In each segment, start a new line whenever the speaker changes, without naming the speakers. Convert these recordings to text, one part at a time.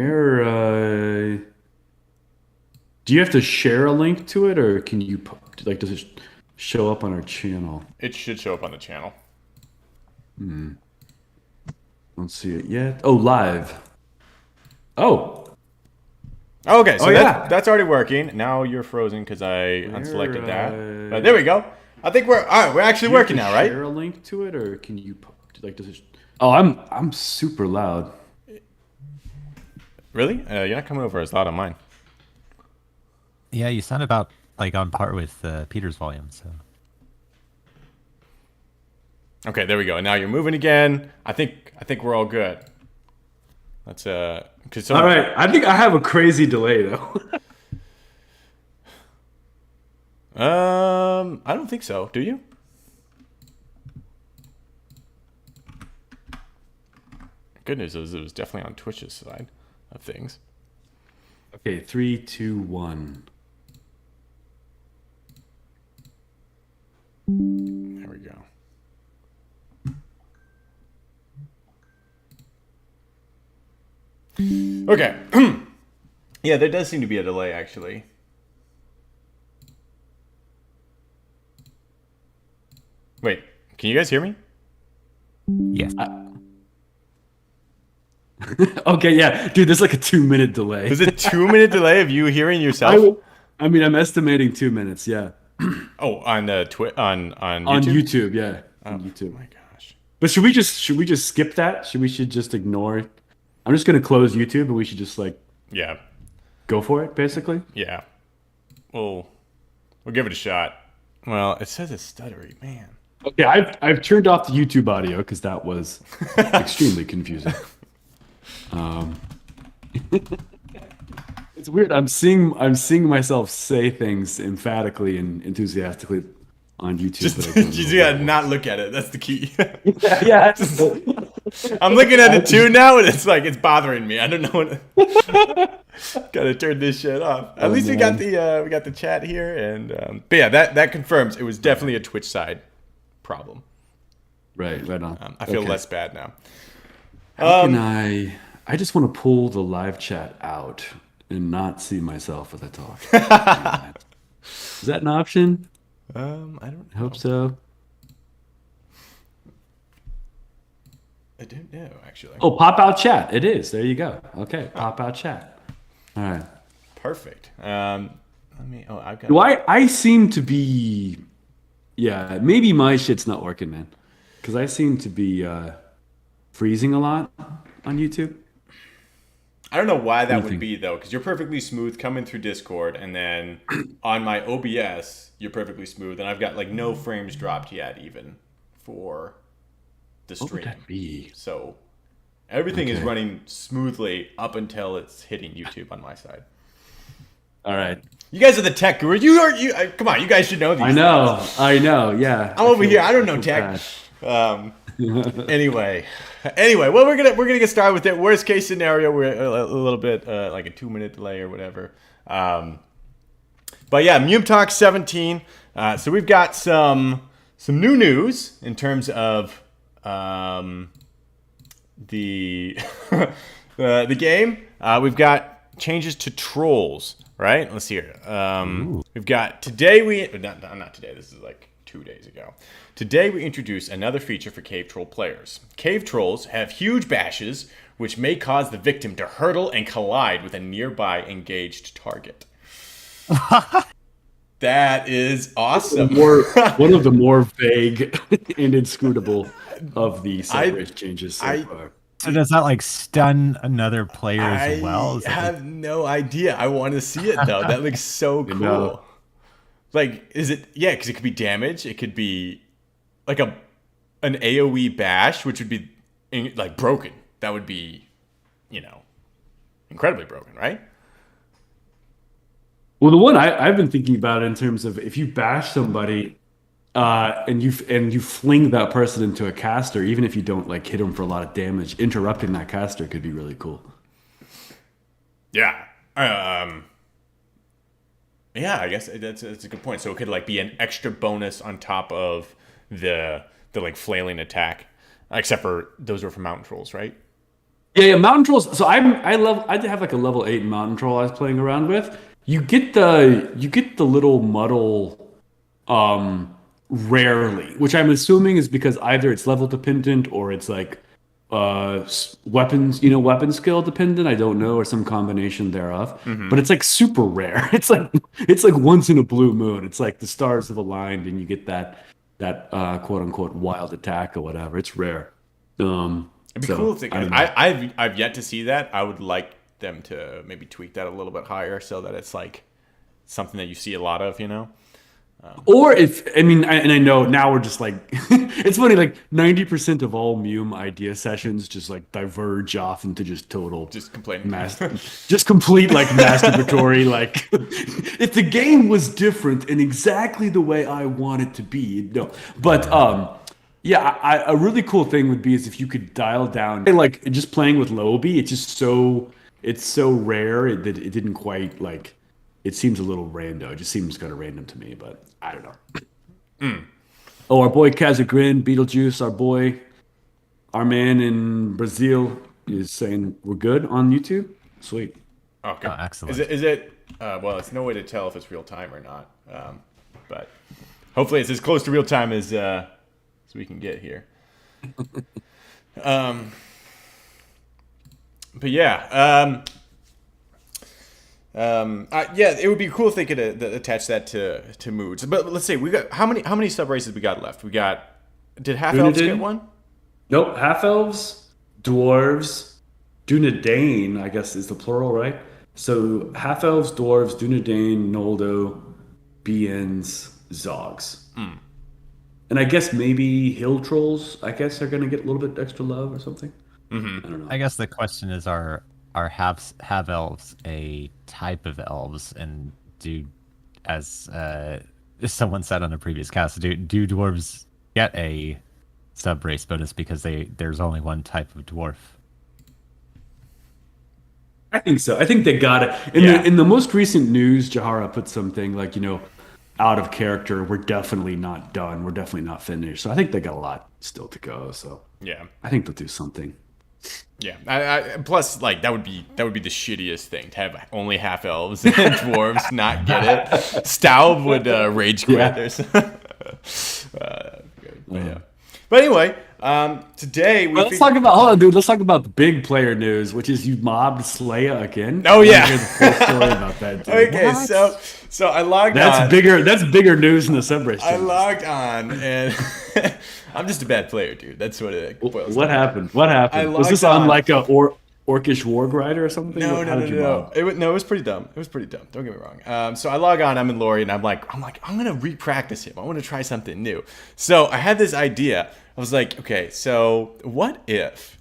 Where do you have to share a link to it, or can you like does it show up on our channel?
It should show up on the channel.
Hmm. Don't see it yet. Oh, live. Oh,
Okay,
oh
so
yeah.
that's already working. Now you're frozen because I
Where
unselected that. But there we go. I think we're all right. We're actually
do you have
working
to
now, right?
share a link to it, or can you like does it? Oh, I'm super loud.
Really? You're not coming over as loud on mine.
Yeah, you sound about like on par with Peter's volume. So
Okay, there we go. And now you're moving again. I think we're all good. Let's because
All
some.
right, I think I have a crazy delay though.
I don't think so. Do you? Good news is it was definitely on Twitch's side of things.
Okay, three, two, one.
There we go. Okay. Yeah, there does seem to be a delay actually. Wait, can you guys hear me?
yes,
Okay, yeah, dude, there's like a 2 minute delay.
There's a 2 minute delay of you hearing
I,
yourself.
I mean, I'm estimating 2 minutes. Yeah,
Oh, on the on
on
YouTube.
YouTube. Yeah,
Oh
on YouTube.
my gosh.
But should we just skip that? Should just ignore it? I'm just gonna close YouTube, and we should just like
Yeah,
go for it, basically.
yeah. We'll give it a shot. Well, it says it's stuttery, man.
Okay, I've turned off the YouTube audio because that was extremely confusing. Um, it's weird. I'm seeing myself say things emphatically and enthusiastically on YouTube, but I
Just,
don't
just
know
gotta
why.
not look at it. That's the key.
Yeah.
I'm looking at it too now, and it's like it's bothering me. I don't know what. Gotta turn this shit off. At
Oh
least
man.
we got the chat here, and but yeah, that confirms it was definitely a Twitch side problem.
Right on.
I feel
Okay.
less bad now.
How can I just want to pull the live chat out and not see myself as I talk. Is that an option?
I don't
I hope
know.
so.
I don't know actually.
Oh, pop out chat. It is. There you go. Okay, pop out chat. All right.
Perfect. Let me. Oh, I've got.
Do I seem to be yeah, maybe my shit's not working, man. Because I seem to be freezing a lot on YouTube.
I don't know why
What do
that
you
would
think?
be though, because you're perfectly smooth coming through Discord, and then on my OBS you're perfectly smooth, and I've got like no frames dropped yet, even for the
What would
stream.
that be?
So everything is
Okay.
running smoothly up until it's hitting YouTube on my side.
All right.
You guys are the tech gurus. Come on, you guys should know these
I
things.
know. I know. Yeah.
I'm over here. I don't
I
know
feel
tech.
bad.
Anyway, well, we're gonna get started with it. Worst case scenario, we're a little bit like a 2 minute delay or whatever. But yeah, MUME Talk 17. So we've got some new news in terms of the the game. We've got changes to trolls. Right? Let's see here. We've got today. Not today. This is like 2 days ago. Today we introduce another feature for cave troll players. Cave trolls have huge bashes, which may cause the victim to hurtle and collide with a nearby engaged target. That is awesome.
One of the more vague and inscrutable of the Cerberus changes so
I-
far.
so does that like stun another player as
I
well? Is that, like-
have no idea. I want to see it though. That looks so cool.
know.
Like, is it? Yeah, because it could be damage. It could be like an AOE bash, which would be like broken. That would be, incredibly broken, right?
Well, the one I've been thinking about in terms of if you bash somebody and you fling that person into a caster, even if you don't like hit them for a lot of damage, interrupting that caster could be really cool.
Yeah. Yeah, I guess that's a good point. So it could like be an extra bonus on top of the like flailing attack, except for those were for mountain trolls, right?
Yeah, mountain trolls. So I did have like a level 8 mountain troll I was playing around with. You get the little muddle rarely, which I'm assuming is because either it's level dependent or it's like weapons, weapon skill dependent. I don't know, or some combination thereof. But it's like super rare. It's like once in a blue moon. It's like the stars have aligned and you get that quote unquote wild attack or whatever. It's rare.
It'd be
So
cool if they
I
could.
don't know.
I've yet to see that. I would like them to maybe tweak that a little bit higher so that it's like something that you see a lot of, you know?
Or if I mean, and I know now we're just like, it's funny. Like 90% of all MUME idea sessions just like diverge off into just total
Just complaining.
just complete like masturbatory. Like, if the game was different and exactly the way I want it to be, no. But yeah, a really cool thing would be is if you could dial down like just playing with Lobby. It's so rare that it didn't quite like. It seems a little rando. It just seems kind of random to me, but I don't know. Oh, our boy Kazagrin, Beetlejuice, our man in Brazil is saying we're good on YouTube. Sweet.
Okay.
Oh, excellent.
Is it well, it's no way to tell if it's real time or not. But hopefully it's as close to real time as we can get here. But yeah, yeah, it would be cool if they could attach that to moods. But let's say we got how many sub races we got left? Did half elves
Dunedin?
get one?
Nope. Half elves, dwarves, Dunedain, I guess is the plural, right? So half elves, dwarves, Dunedain, Noldo, Biens, Zogs. And I guess maybe hill trolls, I guess, are going to get a little bit extra love or something. I don't know.
I guess the question is, are have elves a type of elves, and as someone said on a previous cast, do dwarves get a sub race bonus because there's only one type of dwarf?
I think so. I think they got it. In the most recent news, Jahara put something like, out of character. We're definitely not done. We're definitely not finished. So I think they got a lot still to go. So
Yeah.
I think they'll do something.
Yeah. Plus, like that would be the shittiest thing to have only half elves and dwarves not get it. Staub would rage quit.
Yeah.
There's good. But yeah. But anyway, today we
Let's talk about hold on, dude. Let's talk about the big player news, which is you mobbed Slaya again.
Oh, yeah.
I wanna hear the full story about that. Dude.
Okay,
What?
so I logged
That's
on.
bigger. That's bigger news than the subrace.
I logged on and I'm just a bad player, dude. That's what it boils
What
down to.
happened? What happened? Was this
logged
on
on.
like a orcish warg rider or something?
No,
How did you mob?
It was pretty dumb. It was pretty dumb. Don't get me wrong. So I log on. I'm in Lori, and I'm like, I'm gonna re-practice him. I want to try something new. So I had this idea. I was like, okay, so what if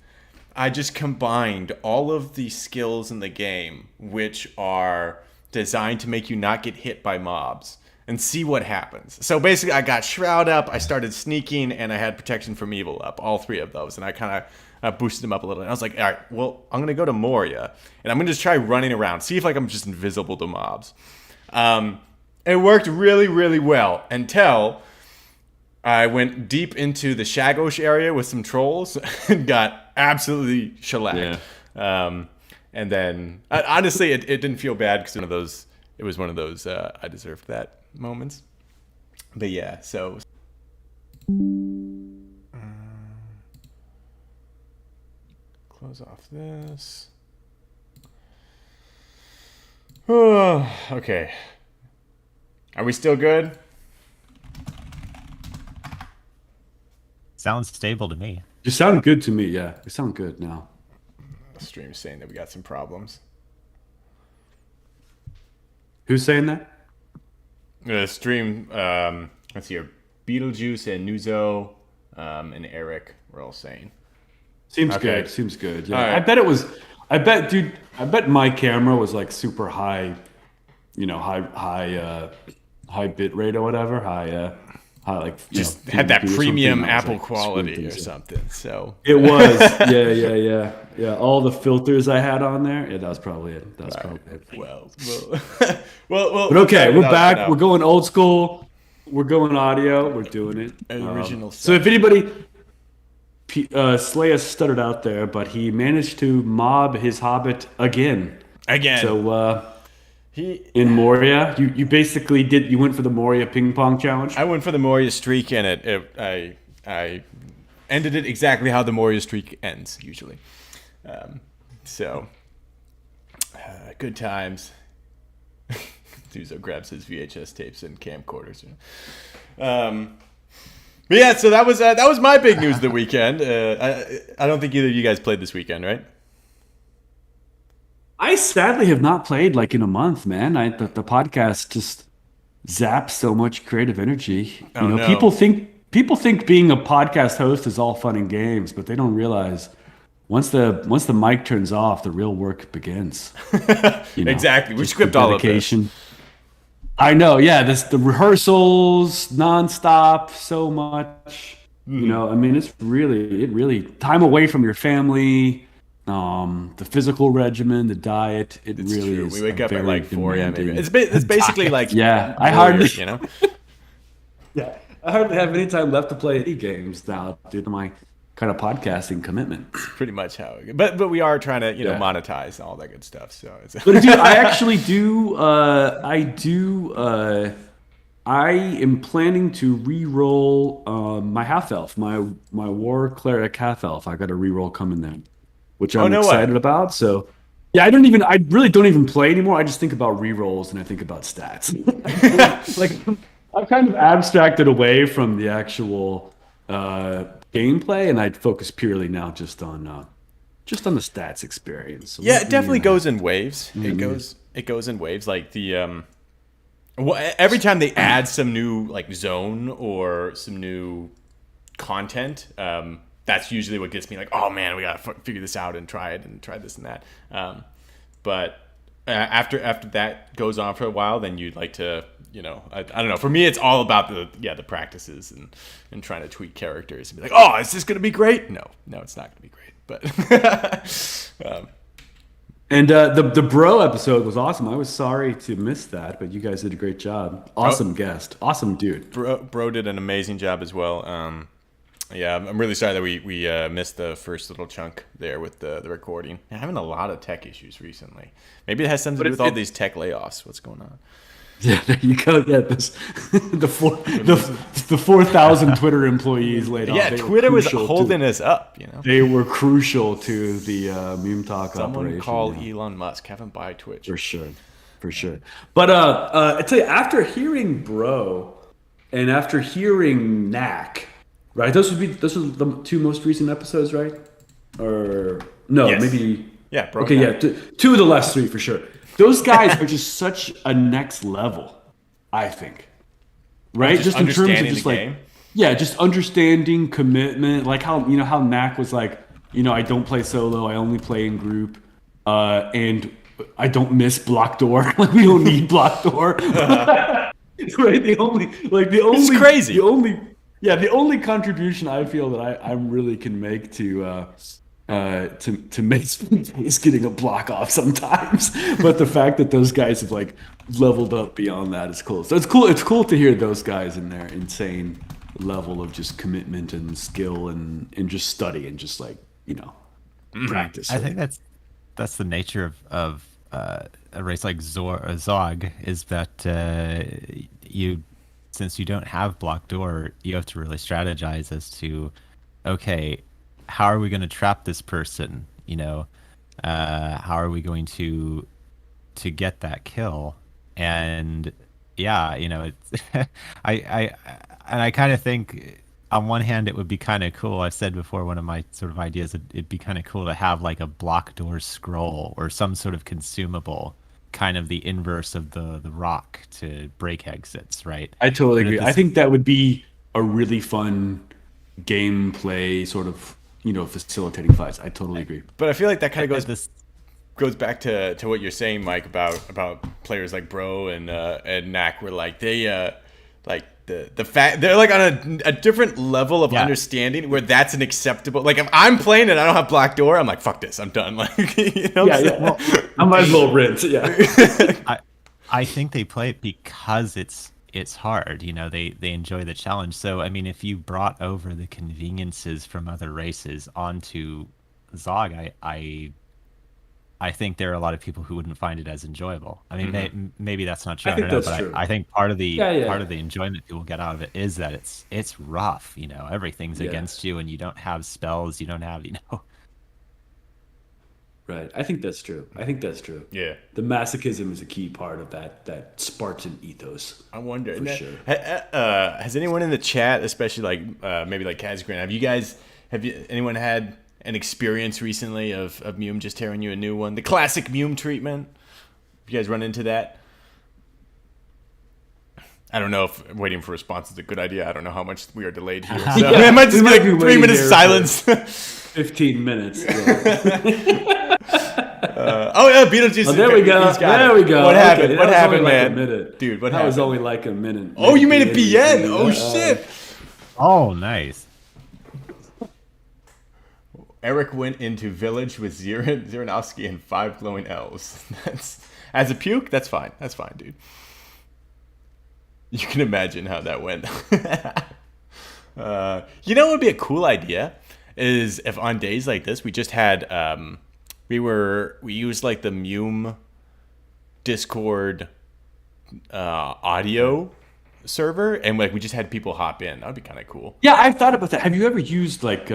I just combined all of the skills in the game, which are designed to make you not get hit by mobs, and see what happens. So basically, I got Shroud up, I started sneaking, and I had Protection from Evil up, all three of those, and I kind of boosted them up a little. And I was like, all right, well, I'm gonna go to Moria, and I'm gonna just try running around, see if like I'm just invisible to mobs. It worked really, really well until I went deep into the Shagosh area with some trolls and got absolutely shellacked.
Yeah.
And then, honestly, it didn't feel bad because it was one of those I deserved that moments. But yeah, so. Close off this. Okay. Are we still good?
Sounds stable to me.
You sound good to me. Yeah, you sound good now.
The stream's saying that we got some problems.
Who's saying that?
The stream, let's see here. Beetlejuice and Nuzo and Eric were all saying.
Seems
Okay.
good. Seems good. Yeah.
All right.
I bet it was. I bet my camera was like super high. High bit rate or whatever. High like
Just had that
PvP or something.
premium
I was,
Apple
like,
quality
squinting,
or
so.
something. So
It was. Yeah. All the filters I had on there. Yeah, that was probably it.
well.
But okay, we're back. We're going old school. We're going audio. We're doing it.
Original
So if anybody, Sleia stuttered out there, but he managed to mob his hobbit again.
Again.
So
He
in Moria, you basically you went for the Moria ping pong challenge.
I went for the Moria streak, and I ended it exactly how the Moria streak ends usually. So good times. Zuzo grabs his VHS tapes and camcorders. But yeah, so that was my big news of the weekend. I don't think either of you guys played this weekend, right?
I sadly have not played like in a month, man. The podcast just zaps so much creative energy.
Oh, no.
People think being a podcast host is all fun and games, but they don't realize once the mic turns off, the real work begins.
Exactly. We
just
script
the
all of this.
dedication. I know, yeah. The rehearsals nonstop, so much. I mean, it really time away from your family. The physical regimen, the diet, it's really
true.
is.
We wake
a
up at
very
like 4 a.m. Maybe.
demanding
It's basically like
Yeah, I
Warriors,
hardly yeah, I hardly have any time left to play any games now due to my kind of podcasting commitment.
pretty much how. But we are trying to
Yeah.
monetize and all that good stuff. So it's
But dude, I actually do. I am planning to re-roll my half elf, my war cleric half elf. I got a re-roll coming then, which I'm
no way.
excited about. So, yeah, I really don't even play anymore. I just think about re-rolls and I think about stats. Like I've kind of abstracted away from the actual gameplay, and I'd focus purely now just on the stats experience. So
Yeah,
let
it
me,
definitely goes in waves. It goes in waves. Like every time they add some new like zone or some new content, that's usually what gets me like, oh man, we gotta figure this out and try it and try this and that. But after that goes on for a while, then you'd like to, I don't know. For me, it's all about the practices and trying to tweak characters and be like, oh, is this gonna be great? No, it's not gonna be great. But
And the bro episode was awesome. I was sorry to miss that, but you guys did a great job. Awesome guest, awesome dude.
Bro did an amazing job as well. Yeah, I'm really sorry that we missed the first little chunk there with the recording. I'm having a lot of tech issues recently. Maybe it has something to do with all these tech layoffs. What's going on?
Yeah, there you go. Yeah, the 4,000 Twitter employees laid off.
Yeah,
They were
Twitter was
crucial
holding us up.
They were crucial to the MUME Talk
Someone
operation.
call
yeah.
Elon Musk. Have him buy Twitch.
For sure. But I tell you, after hearing Bro and after hearing Knack, right? Those are the two most recent episodes, right? Or no,
Yes.
maybe.
Yeah, Bro.
Okay, yeah, two of the last three for sure. Those guys are just such a next level, I think. Right? Just in terms of
understanding
just
the
like,
game.
yeah, just understanding commitment, like how how Knack was like, I don't play solo, I only play in group, and I don't miss block door. Like we don't need block door. Right?
It's crazy.
The only contribution I feel that I really can make to make is getting a block off sometimes. But the fact that those guys have like leveled up beyond that is cool. So it's cool to hear those guys in their insane level of just commitment and skill and just study and just like practice.
I think that's the nature of a race like Zog is that since you don't have block door, you have to really strategize as to, okay, how are we going to trap this person? How are we going to get that kill? And yeah, it's I kind of think on one hand it would be kind of cool. I've said before, one of my sort of ideas, it'd be kind of cool to have like a block door scroll or some sort of consumable, kind of the inverse of the rock to break exits, right?
I totally agree. I think that would be a really fun gameplay sort of facilitating fights. I totally agree.
But I feel like that kind of goes back to what you're saying, Mike, about players like Bro and Knack, where like they like the fact they're like on a different level of understanding where that's an acceptable. Like if I'm playing and I don't have black door, I'm like, fuck this, I'm done. Like
Well, I might as well rinse. Yeah.
I think they play it because it's it's hard. They enjoy the challenge. So I mean, if you brought over the conveniences from other races onto Zog, I think there are a lot of people who wouldn't find it as enjoyable. I mean, maybe that's not true.
I
I
think
don't know,
that's
but
true.
I think part of the
Yeah, yeah.
enjoyment people get out of it is that it's rough. Everything's
Yeah.
against you, and you don't have spells. You don't have.
Right. I think that's true. I think that's true.
Yeah.
The masochism is a key part of that Spartan ethos.
I wonder.
For sure.
Has anyone in the chat, especially maybe like Kazgran, anyone had an experience recently of MUME just tearing you a new one? The classic MUME treatment. You guys run into that? I don't know if waiting for response is a good idea. I don't know how much we are delayed here. So
Yeah,
it might just
we
be
might
like
be
3
waiting
minutes
here
silence.
15 minutes. Yeah.
Oh yeah, Beetlejuice.
Oh, there we go.
He's got
There
it.
we go.
What happened?
Okay,
What
that was
happened,
only like
man?
a minute.
Dude, what
that
happened?
was only like a minute.
Oh, you made it
BN.
BN. Oh shit.
Oh, nice.
Eric went into village with Ziranowski and 5 glowing elves. That's as a puke. That's fine. That's fine, dude. You can imagine how that went. What would be a cool idea is if on days like this we just had we used like the MUME Discord audio server, and like we just had people hop in. That'd be kind of cool.
Yeah, I've thought about that. Have you ever used like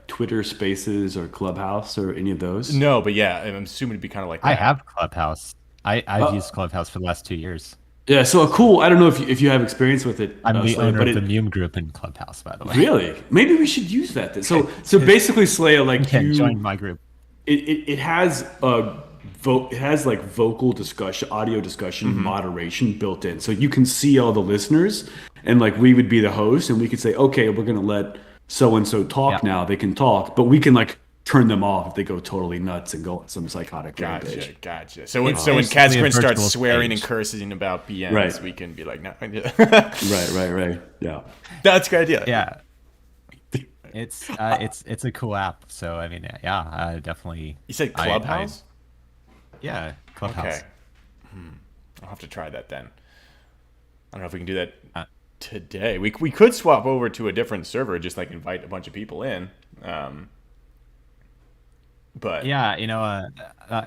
Twitter Spaces or Clubhouse or any of those?
No, but yeah, I'm assuming it'd be kind of like that.
I have Clubhouse. I've used Clubhouse for the last 2 years.
Yeah, so cool. I don't know if you have experience with it.
I'm the
Slaya,
owner
but
of the MUME group in Clubhouse, by the way.
Really? Maybe we should use that. Then. So basically, Slaya, like
Yeah, join my group.
it has like vocal discussion, audio discussion, moderation built in, so you can see all the listeners, and like we would be the host, and we could say, okay, we're gonna let so and so talk now. They can talk, but we can like turn them off if they go totally nuts and go on some psychotic rampage.
Gotcha. So when
basically a
Kazgrin starts
virtual
swearing
stage.
and cursing about BNs,
Right.
we can be like, no.
Right. Yeah.
That's a good idea.
Yeah. It's a cool app. So I mean, yeah, definitely.
You said Clubhouse?
Yeah, Clubhouse.
Okay. I'll have to try that then. I don't know if we can do that today. We could swap over to a different server, just like invite a bunch of people in. But
Yeah,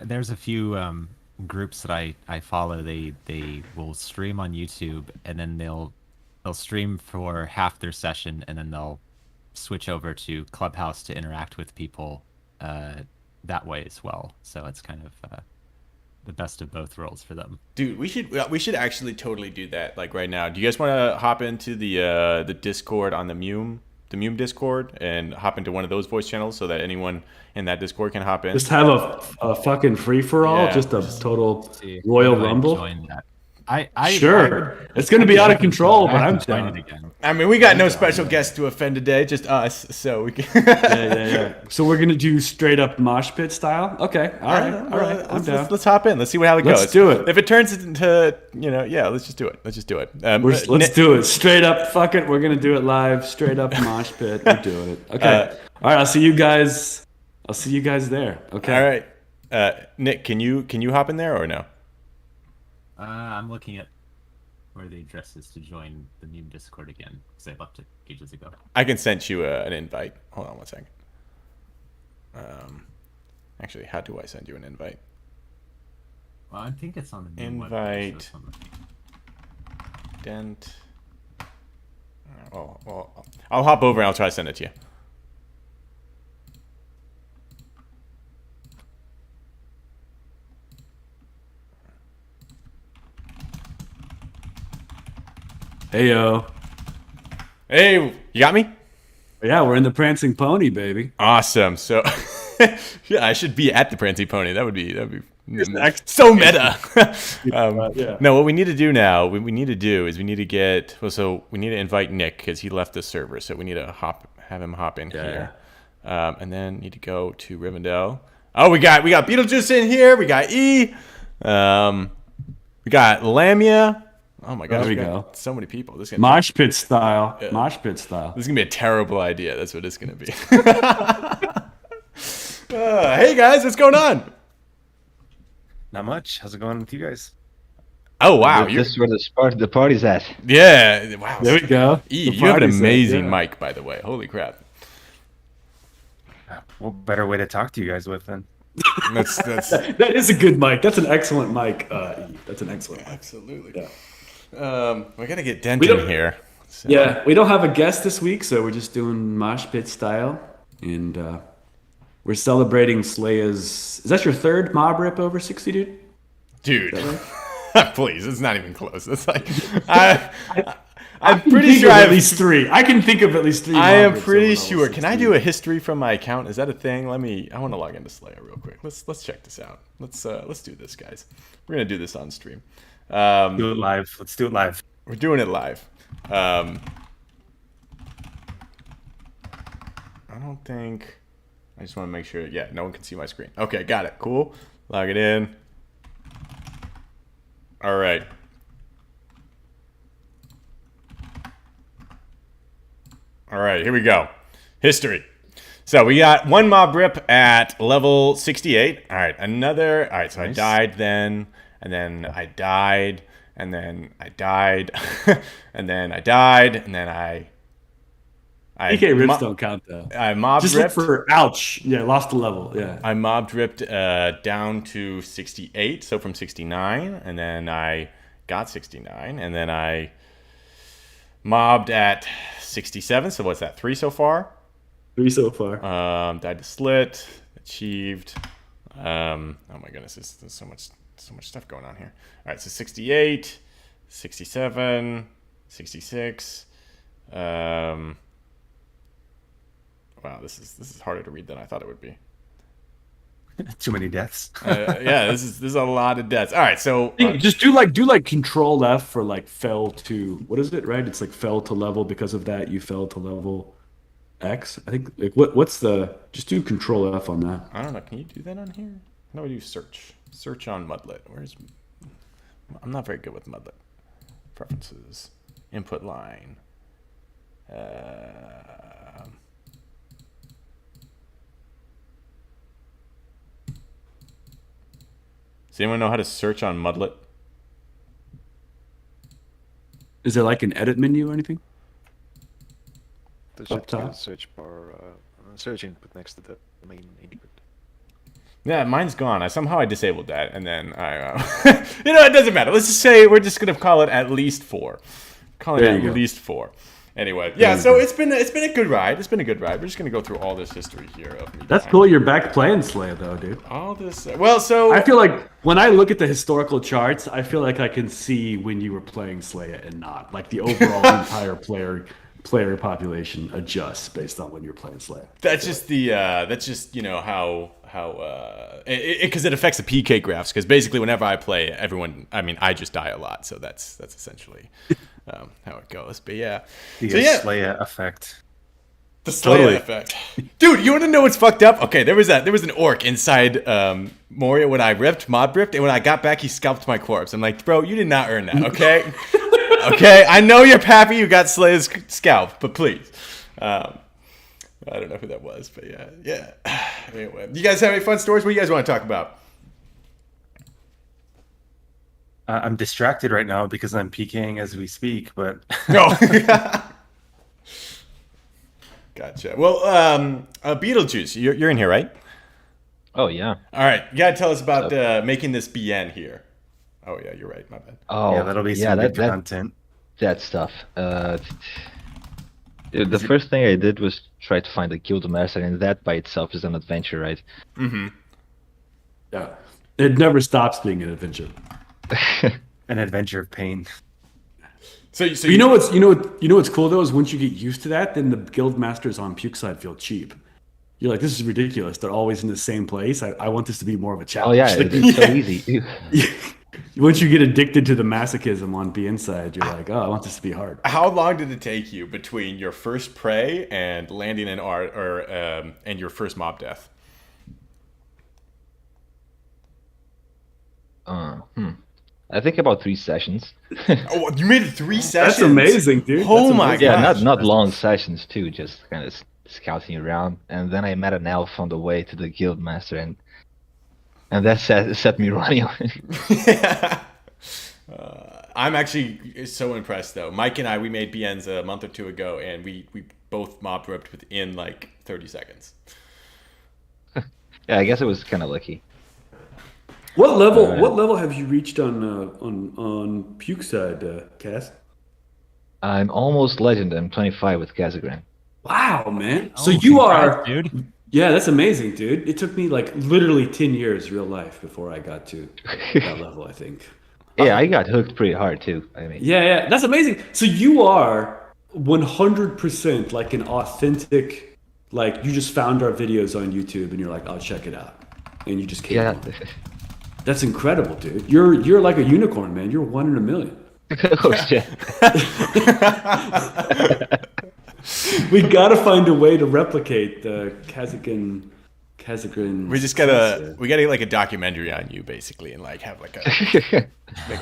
there's a few groups that I follow. They will stream on YouTube, and then they'll stream for half their session, and then they'll switch over to Clubhouse to interact with people that way as well. So it's kind of the best of both worlds for them.
dude, we should actually totally do that like right now. Do you guys want to hop into the Discord on the MUME Discord and hop into one of those voice channels so that anyone in that Discord can hop in?
Just have a fucking free for all,
Yeah.
just a total
See,
Royal
how do I
Rumble.
join that?
Sure, it's going to be out of control, but I'm
join
down.
it again.
I mean, we got no special guests to offend today, just us. So we can.
Yeah. So we're gonna do straight up mosh pit style. Okay, all right. I'm down.
Let's hop in. Let's see how it goes.
Let's do it.
If it turns into, let's just do it. Let's just do it.
Let's do it straight up. Fuck it. We're gonna do it live. Straight up mosh pit. We're doing it. Okay. All right. I'll see you guys there. Okay.
All right. Nick, can you hop in there or no?
I'm looking at where the address is to join the MUME Discord again, because I left it ages ago.
I can send you an invite. Hold on one second. Actually, how do I send you an invite?
Well, I think it's on the MUME webpage,
Invite.
so it's on the-
Dent. Well, I'll hop over and I'll try to send it to you.
Hey yo.
Hey, you got me?
Yeah, we're in the Prancing Pony, baby.
Awesome. So, yeah, I should be at the Prancy Pony. That'd be so meta.
Yeah.
No, what we need to do now, what we need to do is we need to invite Nick because he left the server. So we need to have him hop in here. And then need to go to Rivendell. Oh, we got Beetlejuice in here. We got E. We got Lamia. Oh my gosh,
There we
got
go.
so many people. This is
Mosh pit style. Mosh pit style.
gonna be a terrible idea. That's what it's gonna be. Hey guys, what's going on?
Not much. How's it going with you guys?
Oh wow,
This is where the party's at.
yeah. Wow.
There we go.
E,
The
you have an
party's set,
amazing
yeah.
mic, by the way. Holy crap.
What better way to talk to you guys with then?
That's
That is a good mic. That's an excellent mic. E. That's an excellent mic.
absolutely.
Yeah.
We gotta get Dent
We
in
don't-
here. So-
Yeah, we don't have a guest this week, so we're just doing mosh pit style, and we're celebrating Slaya's. Is that your third mob rip over 60, dude?
Dude. Please, it's not even close. It's like
I
I'm
can
pretty
think
sure
of
I
at
have
least 3. I can think of at least 3.
I
mob
am
rips
pretty
over
sure.
level
Can I
60.
do a history from my account? Is that a thing? I want to log into Slaya real quick. Let's check this out. Let's do this, guys. We're gonna do this on stream.
Do it live. Let's do it live.
We're doing it live. I don't think. I just want to make sure. Yeah, no one can see my screen. Okay, got it. Cool. Log it in. All right. All right, here we go. History. So we got one mob rip at level 68. All right, another. All right, so I died then, and then I died, and then I died, and then I died, and then I
PK rips don't count though.
I mob
Just look
ripped.
for ouch. Yeah, lost the level. Yeah.
I mob ripped down to 68, so from 69, and then I got 69, and then I mobbed at 67. So what's that? 3 so far.
3 so far.
Died to slit, achieved. Oh my goodness, there's so much stuff going on here. All right, so 68, 67, 66. Wow, this is harder to read than I thought it would be.
Too many deaths.
Yeah, this is a lot of deaths. All right, so
Just do like Control F for like fell to what is it? Right? It's like fell to level because of that. You fell to level X. I think like what's the? Just do Control F on that.
I don't know. Can you do that on here? How do I do search? Search on Mudlet. Where's? I'm not very good with Mudlet. Preferences, input line. Does anyone know how to search on Mudlet?
Is there like an edit menu or anything?
There
Up
should be a
top?
search bar, search input next to the main input.
Yeah, mine's gone. I disabled that, and then I, it doesn't matter. Let's just say we're just gonna call it at least 4. Call it
There you
at
go.
least 4. Anyway, yeah. So it's been a good ride. It's been a good ride. We're just gonna go through all this history here of me.
That's
dying.
cool. You're back playing Slay though, dude.
All this. Well, so
I feel like when I look at the historical charts, I feel like I can see when you were playing Slaya and not. Like the overall entire player population adjusts based on when you're playing Slaya.
that's just how because it affects the PK graphs. Because basically, whenever I play, I just die a lot. So that's essentially how it goes. But yeah,
The
so yeah.
Slaya effect.
The Slayer effect. Dude, you want to know what's fucked up? Okay, there was an orc inside Moria when I mob ripped, and when I got back, he scalped my corpse. I'm like, bro, you did not earn that, okay? Okay, I know you're happy you got Slayer's scalp, but please. I don't know who that was, but yeah. Anyway, you guys have any fun stories? What do you guys want to talk about?
I'm distracted right now because I'm PKing as we speak, but
No. Gotcha. Well, Beetlejuice, you're in here, right?
Oh yeah.
All right, you gotta tell us about making this BN here. Oh yeah, you're right. My bad.
Oh
yeah, that'll be some good content.
that stuff. The first thing I did was try to find a guild master, and that by itself is an adventure, right?
Yeah, it never stops being an adventure.
An adventure of pain.
So
But you know what's cool though is once you get used to that, then the guild masters on Puke side feel cheap. You're like, this is ridiculous. They're always in the same place. I want this to be more of a
Oh
challenge.
yeah, it's so easy.
Once you get addicted to the masochism on B inside, you're like, oh, I want this to be hard.
How long did it take you between your first prey and landing an art and your first mob death?
I think about 3 sessions.
Oh, you made it 3 sessions.
That's amazing, dude.
Oh
That's
my
amazing.
Yeah,
gosh.
not long sessions too, just kind of scouting around. And then I met an elf on the way to the guild master, and that set me running.
I'm actually so impressed though. Mike and I, we made BNs a month or two ago, and we both mob ripped within like 30 seconds.
Yeah, I guess it was kind of lucky.
What level? What level have you reached on Puke side, Cass?
I'm almost legend. I'm 25 with Kazagran.
Wow, man. So
Oh,
you
congrats,
are,
dude.
yeah, that's amazing, dude. It took me like literally 10 years real life before I got to that level, I think.
Yeah, I got hooked pretty hard too. I mean,
Yeah, that's amazing. So you are 100% like an authentic, like you just found our videos on YouTube and you're like, I'll check it out. And you just came
yeah.
on. That's incredible, dude. You're like a unicorn, man. You're one in a million.
Oh shit.
We gotta find a way to replicate the Kazakh.
We just gotta get like a documentary on you basically, and like have like a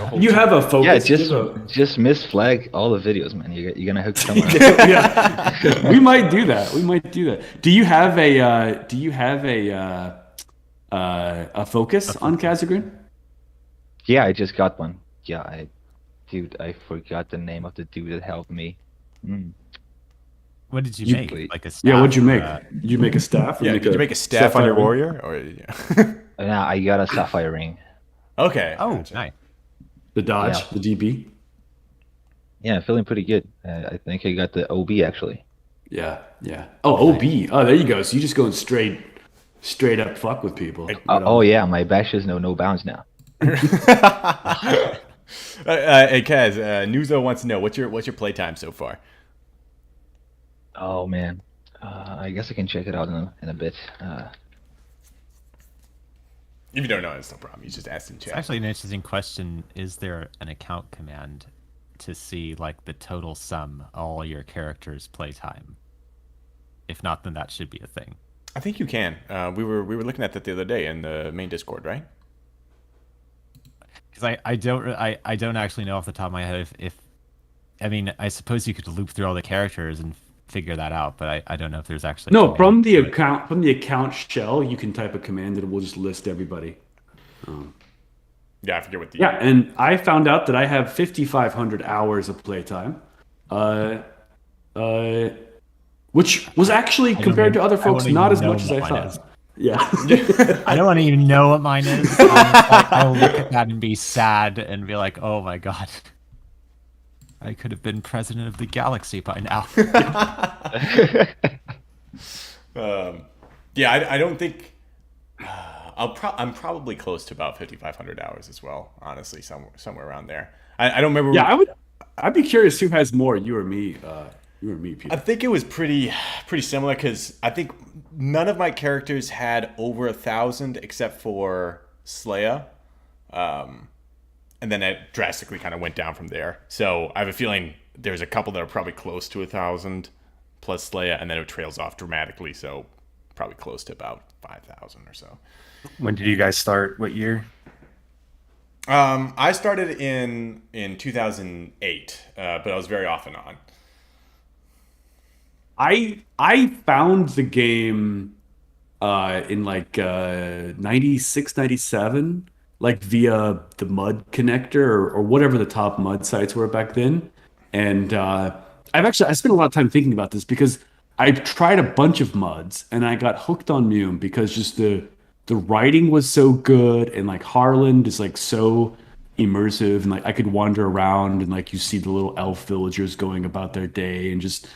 whole.
You have a focus.
Yeah,
Give a-
just misflag all the videos, man. You're gonna hook someone. Up.
yeah, we might do that. We might do that. Do you have a focus on Kazakh?
Yeah, I just got one. Yeah, dude, I forgot the name of the dude that helped me.
What did you
You-
make? Like a staff?
Yeah, what'd you make?
Uh,
Did you make a staff? Or
Yeah, did you make a staff on your
sapphire?
warrior? Or yeah.
Now I got a sapphire ring.
Okay.
oh,
gotcha.
nice.
The dodge,
Yeah.
the DB.
Yeah, feeling pretty good. I think I got the OB actually.
Yeah. Oh, OB. Oh, there you go. So you just going straight up fuck with people. Right on.
Oh yeah, my bashes know no bounds now.
Hey Kaz, Nuzo wants to know what's your playtime so far.
Oh man, I guess I can check it out in a bit.
If you don't know, it's no problem. You just ask in
It's
chat.
actually an interesting question. Is there an account command to see like the total sum all your characters' playtime? If not, then that should be a thing.
I think you can. We were looking at that the other day in the main Discord, right?
Because I don't actually know off the top of my head if I mean, I suppose you could loop through all the characters and figure that out, but I don't know if there's actually a
No,
command
from the
to it.
account shell, you can type a command and it will just list everybody.
Yeah, I forget what the.
Yeah, and I found out that I have 5,500 hours of playtime, which was actually compared to other folks
don't
not
even
as much
know
as I
what mine
thought.
is.
Yeah.
I don't want to even know what mine is. I'll look at that and be sad and be like, oh my god. I could have been president of the galaxy by now.
Yeah, I don't think. I'm probably close to about 5,500 hours as well. Honestly, somewhere around there. I don't remember.
Yeah, I'd be curious who has more, you or me. You or me, Peter.
I think it was pretty similar because I think none of my characters had over 1,000 except for Sleia, and then it drastically kind of went down from there. So I have a feeling there's a couple that are probably close to 1,000 plus Sleia, and then it trails off dramatically. So probably close to about 5,000 or so.
When did you guys start? What year?
I started in 2008, but I was very off and on.
I found the game in like 96, 97, like via the mud connector or whatever the top mud sites were back then. And I spent a lot of time thinking about this because I tried a bunch of muds and I got hooked on MUME because just the writing was so good and like Harland is like so immersive and like I could wander around and like you see the little elf villagers going about their day and just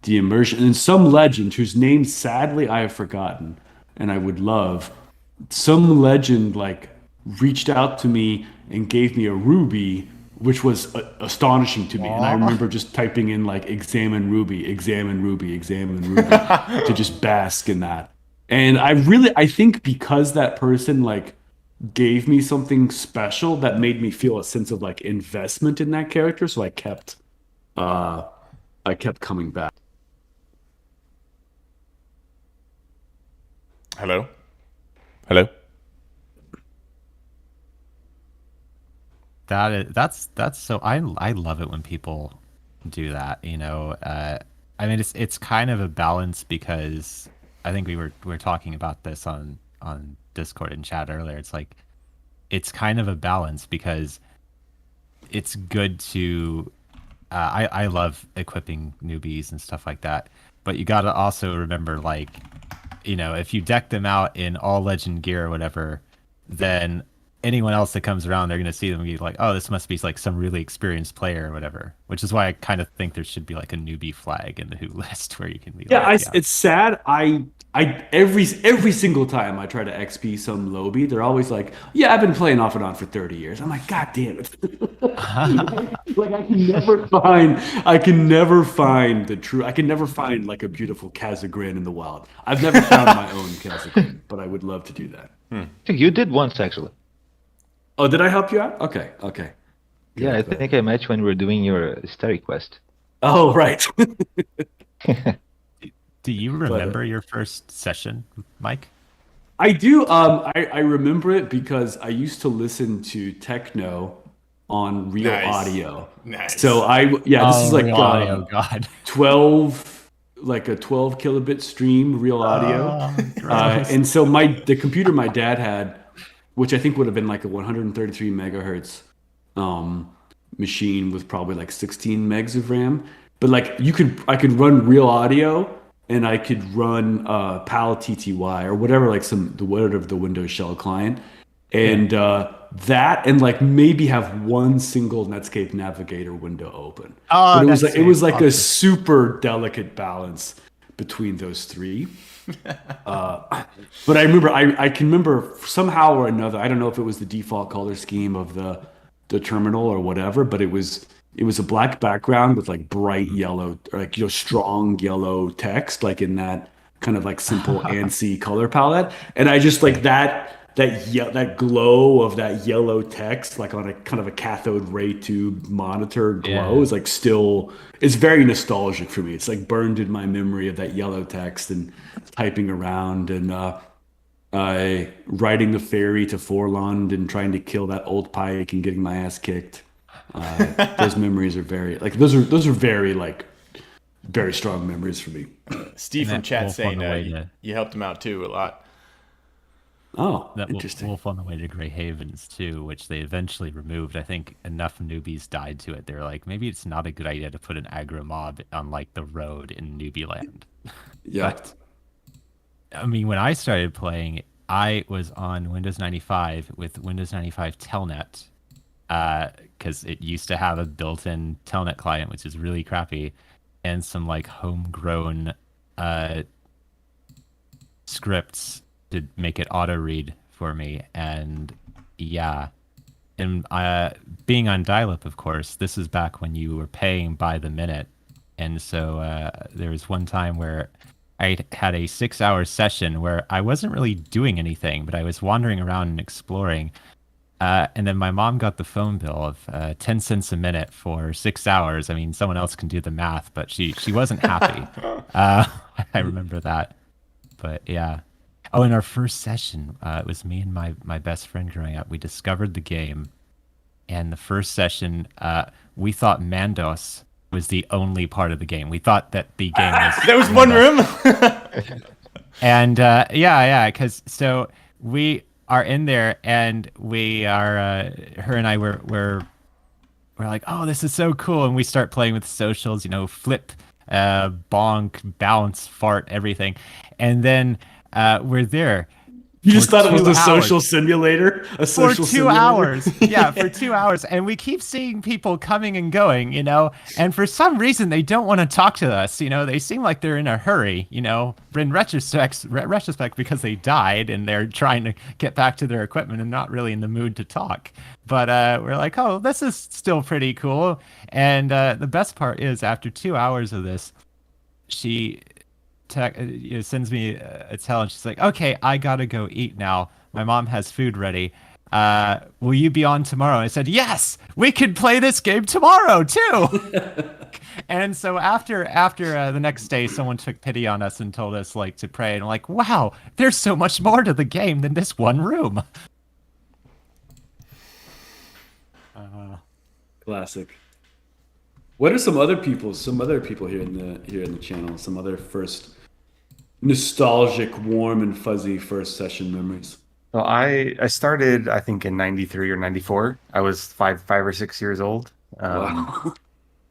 the immersion and some legend whose name sadly I have forgotten and I would love some legend like reached out to me and gave me a ruby which was astonishing to me. And I remember just typing in like examine ruby, examine ruby, examine ruby to just bask in that. And I think because that person like gave me something special that made me feel a sense of like investment in that character. So I kept coming back.
Hello.
That's so I love it when people do that, you know. I mean it's kind of a balance because I think we were talking about this on Discord and chat earlier. It's like it's kind of a balance because it's good to. I love equipping newbies and stuff like that, but you got to also remember, like, if you deck them out in all legend gear or whatever, then anyone else that comes around, they're going to see them and be like, oh, this must be like some really experienced player or whatever, which is why I kind of think there should be like a newbie flag in the Who list where you can be
Yeah,
like,
it's sad. I every single time I try to XP some lobby, they're always like, "Yeah, I've been playing off and on for 30 years." I'm like, "God damn it!" Like I can never find the true. I can never find like a beautiful Kazagran in the wild. I've never found my own Kazagran, but I would love to do that.
I think you did once actually.
Oh, did I help you out? Okay.
Yeah, I think I met you when we were doing your story quest.
Oh, right.
do you remember your first session, Mike?
I do. I remember it because I used to listen to techno on Real Audio.
Nice.
So this is like
Real Audio, God.
12, like a 12 kilobit stream, Real Audio. And so the computer my dad had, which I think would have been like a 133 megahertz machine with probably like 16 megs of RAM. But like I could run Real Audio. And I could run PAL TTY or whatever, like whatever the Windows Shell client, and that, and like maybe have one single Netscape Navigator window open.
Oh,
but it was like a super delicate balance between those three. But I remember, I can remember somehow or another. I don't know if it was the default color scheme of the terminal or whatever, but it was a black background with like bright yellow, or like strong yellow text, like in that kind of like simple ANSI color palette. And I just like that glow of that yellow text, like on a kind of a cathode ray tube monitor glow, is like it's very nostalgic for me. It's like burned in my memory of that yellow text and typing around and riding the ferry to Forlond and trying to kill that old pike and getting my ass kicked. Those memories are very those are very very strong memories for me.
Steve from chat saying you helped him out too a lot.
Oh,
that
interesting.
Wolf on the Way to Grey Havens too, which they eventually removed. I think enough newbies died to it. They're like, maybe it's not a good idea to put an aggro mob on like the road in newbie land.
Yeah.
But I mean, when I started playing, I was on Windows 95 with Windows 95 Telnet. Because it used to have a built-in Telnet client, which is really crappy, and some like homegrown scripts to make it auto-read for me. And being on dial-up, of course, this is back when you were paying by the minute, and so there was one time where I had a 6-hour session where I wasn't really doing anything, but I was wandering around and exploring. And then my mom got the phone bill of 10 cents a minute for 6 hours. I mean, someone else can do the math, but she wasn't happy. I remember that. But yeah. Oh, in our first session, it was me and my best friend growing up. We discovered the game. And the first session, we thought Mandos was the only part of the game. We thought that the game was...
There was one room?
And because so we... are in there, and we are her and I we're like, oh, this is so cool, and we start playing with socials, flip, bonk, bounce, fart, everything, and then we're there.
You just thought it was a
2 hours.
social simulator? A social
For 2
simulator?
hours. Yeah, for 2 hours. And we keep seeing people coming and going, and for some reason they don't want to talk to us. They seem like they're in a hurry, in retrospect because they died and they're trying to get back to their equipment and not really in the mood to talk. But we're like, oh, this is still pretty cool. And the best part is after 2 hours of this, she sends me a tell, and she's like, okay, I gotta go eat now. My mom has food ready. Will you be on tomorrow? I said, yes, we could play this game tomorrow too. And so after the next day, someone took pity on us and told us to pray. And I'm like, wow, there's so much more to the game than this one room.
Classic. What are some other people here in the channel? Some other first nostalgic, warm and fuzzy first session memories.
Well, I started I think in '93 or '94. I was 5 or 6 years old,
Wow.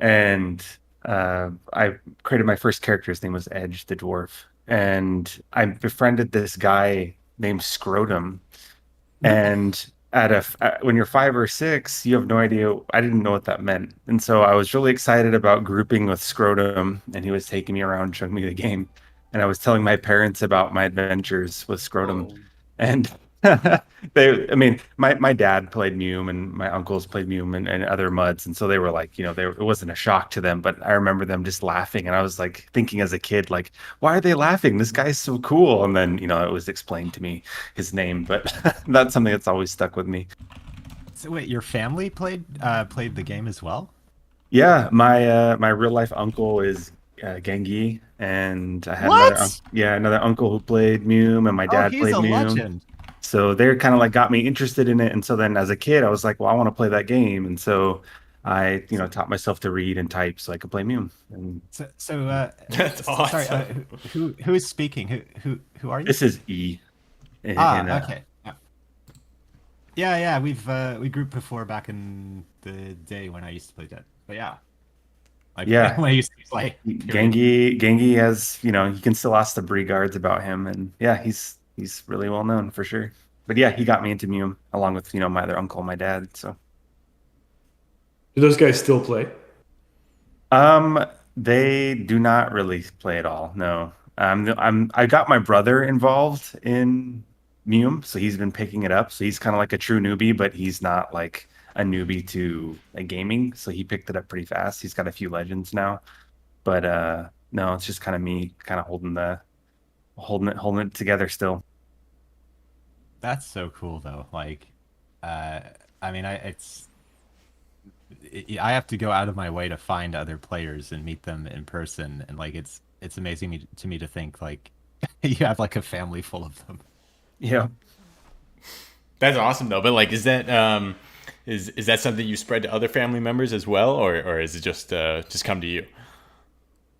and I created my first character. His name was Edge the dwarf, and I befriended this guy named Scrotum. And when you're 5 or 6, you have no idea. I didn't know what that meant, and so I was really excited about grouping with Scrotum, and he was taking me around, showing me the game, and I was telling my parents about my adventures with Scrotum,
Whoa.
and I mean, my dad played MUME, and my uncles played MUME, and other MUDs, and so they were like, it wasn't a shock to them, but I remember them just laughing, and I was like thinking as a kid, like, why are they laughing? This guy's so cool, and then it was explained to me his name, but that's something that's always stuck with me.
So wait, your family played the game as well?
Yeah, my real life uncle is Gengi, and I had
What?
another uncle who played MUME, and my
Oh,
dad
he's
played
a
MUME.
legend.
So they're kind of like got me interested in it. And so then as a kid, I was like, well, I want to play that game. And so I, taught myself to read and type so I could play MUME. And
That's
sorry,
awesome.
who is speaking? Who are you?
this is E.
Okay. Yeah, we grouped before back in the day when I used to play Dead. But yeah. Like
Yeah,
when I used to play. Period.
Gengi has, you can still ask the Bree guards about him. And yeah, he's really well known for sure. But yeah, he got me into MUME along with, my other uncle and my dad. So
Do those guys still play?
Um, they do not really play at all. No. I got my brother involved in MUME, so he's been picking it up. So he's kind of like a true newbie, but he's not like a newbie to gaming. So he picked it up pretty fast. He's got a few legends now. But no, it's just kind of me kind of holding it together still.
That's so cool though. Like uh I mean I have to go out of my way to find other players and meet them in person, and like it's amazing to me to think like you have like a family full of them.
Yeah.
That's awesome though. But like, is that is that something you spread to other family members as well, or is it just come to you?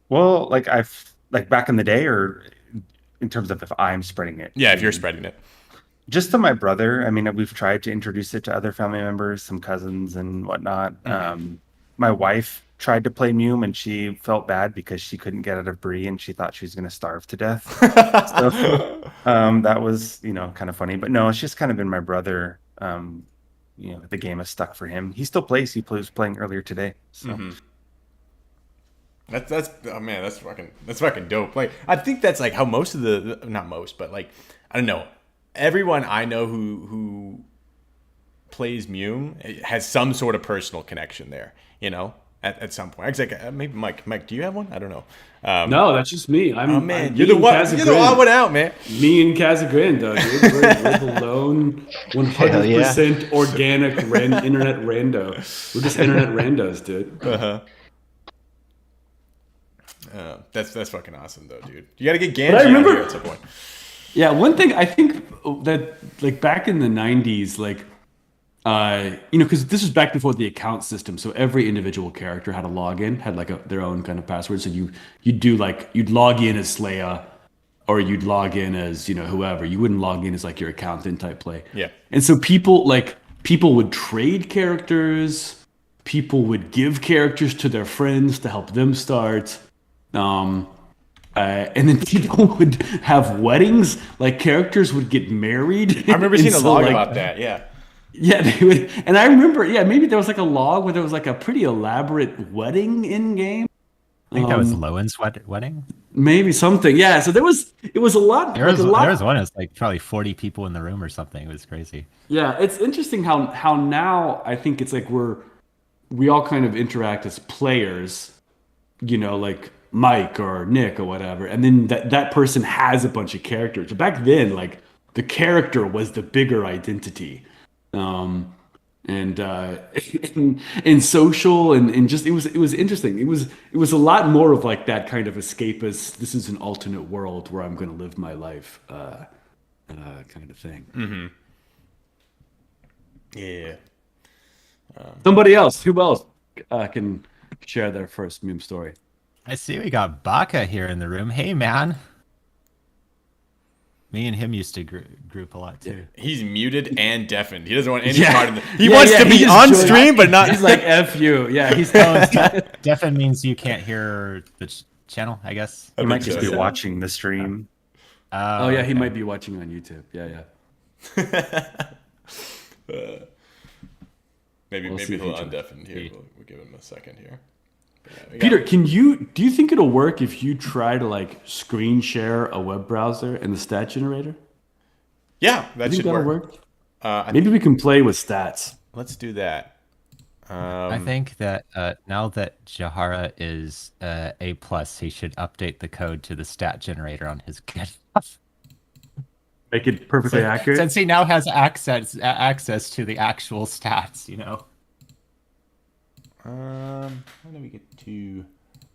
Well, like I've like back in the day, or in terms of if I'm spreading it.
Yeah, if you're spreading it.
Just to my brother. I mean, we've tried to introduce it to other family members, some cousins and whatnot. My wife tried to play MUME and she felt bad because she couldn't get out of Bree and she thought she was going to starve to death. So that was, kind of funny. But no, it's just kind of been my brother. The game has stuck for him. He still plays. He was playing earlier today. So
That's oh man, that's fucking dope. Like I think that's like how most of the not most, but like I don't know. Everyone I know who plays MUME has some sort of personal connection there, at some point. It's like maybe Mike, do you have one? I don't know.
No, that's just me.
Oh man,
I'm
you're the
me and
one. You're the odd one out, man.
Me and Casagrande, dude. We're the lone 100% organic internet rando. We're just internet randos, dude.
That's fucking awesome though, dude. You gotta get
But I
Ganji
remember-
out here at some point.
Yeah, one thing I think that like back in the 90s, like because this was back before the account system, so every individual character had a login, had like their own kind of password. So you'd log in as Slaya, or you'd log in as whoever. You wouldn't log in as like your accountant type play.
Yeah.
And so people would trade characters, people would give characters to their friends to help them start. And then people would have weddings, like characters would get married.
I remember
And
seeing a
so,
log
like,
about that. Yeah.
Yeah, they would, and I remember, maybe there was like a log where there was like a pretty elaborate wedding in game.
I think that was Lowen's wedding.
Maybe something, yeah. So it was a lot.
There was one. It's like probably 40 people in the room or something. It was crazy.
Yeah, it's interesting how now I think it's like we all kind of interact as players, like Mike or Nick or whatever, and then that person has a bunch of characters. But back then, like the character was the bigger identity. And in social and just it was interesting. It was a lot more of like that kind of escapist. This is an alternate world where I'm going to live my life, kind of thing.
Yeah.
Somebody else, who else can share their first meme story?
I see we got Baka here in the room. Hey man. Me and him used to group a lot too.
He's muted and deafened. He doesn't want any
Yeah.
part of it. He
Yeah,
wants
yeah,
to
he
be
just
on
joined-
stream, but not.
He's like F you. Yeah, he's
Deafen means you can't hear the channel, I guess.
He might just be
so.
watching the stream.
Oh yeah, he
okay.
might be watching on YouTube. Yeah.
Maybe
We'll see if
he'll
he joins.
undeafen here. We'll give him a second here. But yeah, we
Peter,
got-
do you think it'll work if you try to like screen share a web browser in the stat generator?
yeah, that
You think
should
that'll
work.
work?
I
Maybe we can play with stats.
Let's do that.
I think that now that Jahara is A+, he should update the code to the stat generator on his GitHub.
Make it perfectly accurate.
Since he now has access to the actual stats, you know.
How do we get to?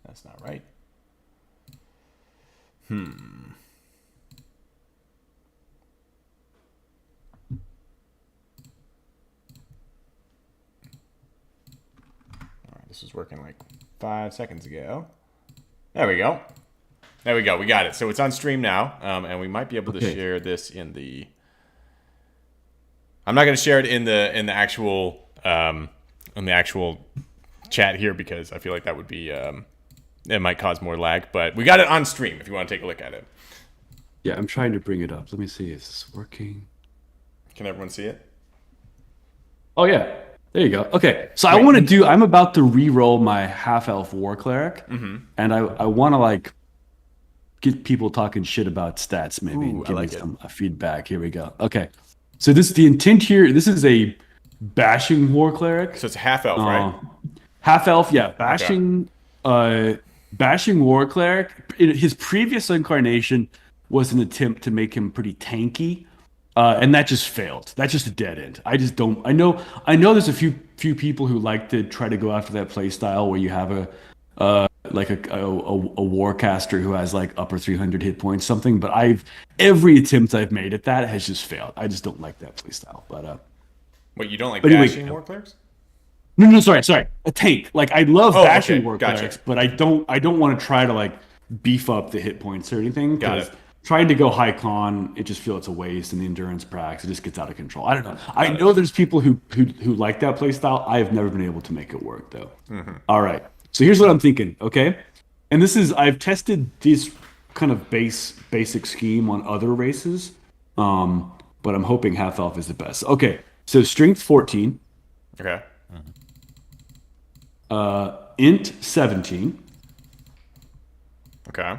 That's not right. All right, this was working like 5 seconds ago. There we go. There we go. We got it. So it's on stream now, and we might be able to
Okay.
share this in the. I'm not going to share it in the actual chat here because I feel like that would be it might cause more lag. But we got it on stream if you want to take a look at it.
Yeah, I'm trying to bring it up. Let me see. Is this working?
Can everyone see it?
Oh yeah, there you go. Okay, so I'm about to re-roll my half-elf war cleric, and I want to like get people talking shit about stats, maybe,
Ooh,
and
I
give
like
me
it.
some feedback. Here we go. Okay, so the intent here. This is a bashing war cleric.
So it's half elf, right?
Half elf, yeah. Bashing war cleric. His previous incarnation was an attempt to make him pretty tanky, and that just failed. That's just a dead end. I just don't. I know. There's a few people who like to try to go after that play style where you have a warcaster who has like upper 300 hit points, something. But every attempt I've made at that has just failed. I just don't like that play style. But
What, you don't like
But anyway-
bashing war clerics?
No, sorry. A tank. Like I love
Oh,
bashing
okay,
war
gotcha.
clerics, but I don't want to try to like beef up the hit points or anything.
Got
'Cause
it.
trying to go high con, it just feels it's a waste, and the endurance prax, it just gets out of control. I don't know. I know there's people who like that play style. I have never been able to make it work though. All right. So here's what I'm thinking. Okay, and I've tested this kind of basic scheme on other races, but I'm hoping half elf is the best. Okay, so strength 14.
Okay.
Int 17,
Okay.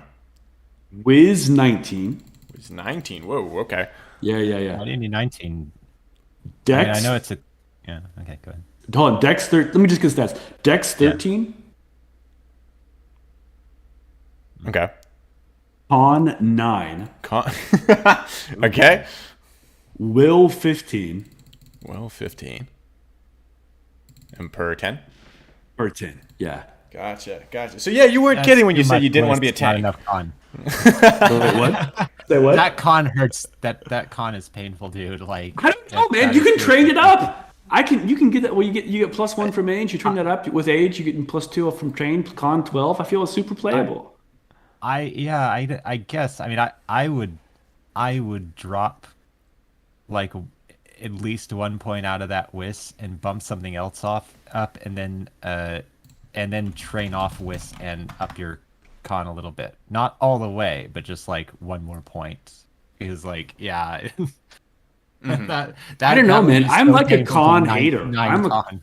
Wiz 19.
It's 19. Whoa. Okay.
Yeah.
Why do you need 19?
Dex.
I know it's a... Yeah, okay, go ahead.
Hold on. Dex 13. Let me just get stats. Dex 13.
Okay.
Con 9.
Okay.
Will 15.
Well, 15. And per 10.
Or 10. Yeah.
Gotcha. So yeah, you weren't kidding when you said you didn't want to be a
Not
tank.
enough con.
Wait, what? Say what?
That con hurts. That con is painful, dude. Like
I don't know, man.
that
You
is
can train
really
it up. You can get that. Well, you get +1 from age. You train that up with age. You get +2 from train. Con 12. I feel it's super playable.
I guess. I mean, I would drop like at least 1 point out of that whiz and bump something else up, and then train off whiz and up your con a little bit. Not all the way, but just like 1 more point. Because like, yeah. that,
I don't know,
that would
man.
be
I'm
so
like a
painful to
con
nine-
hater.
nine
I'm a
con.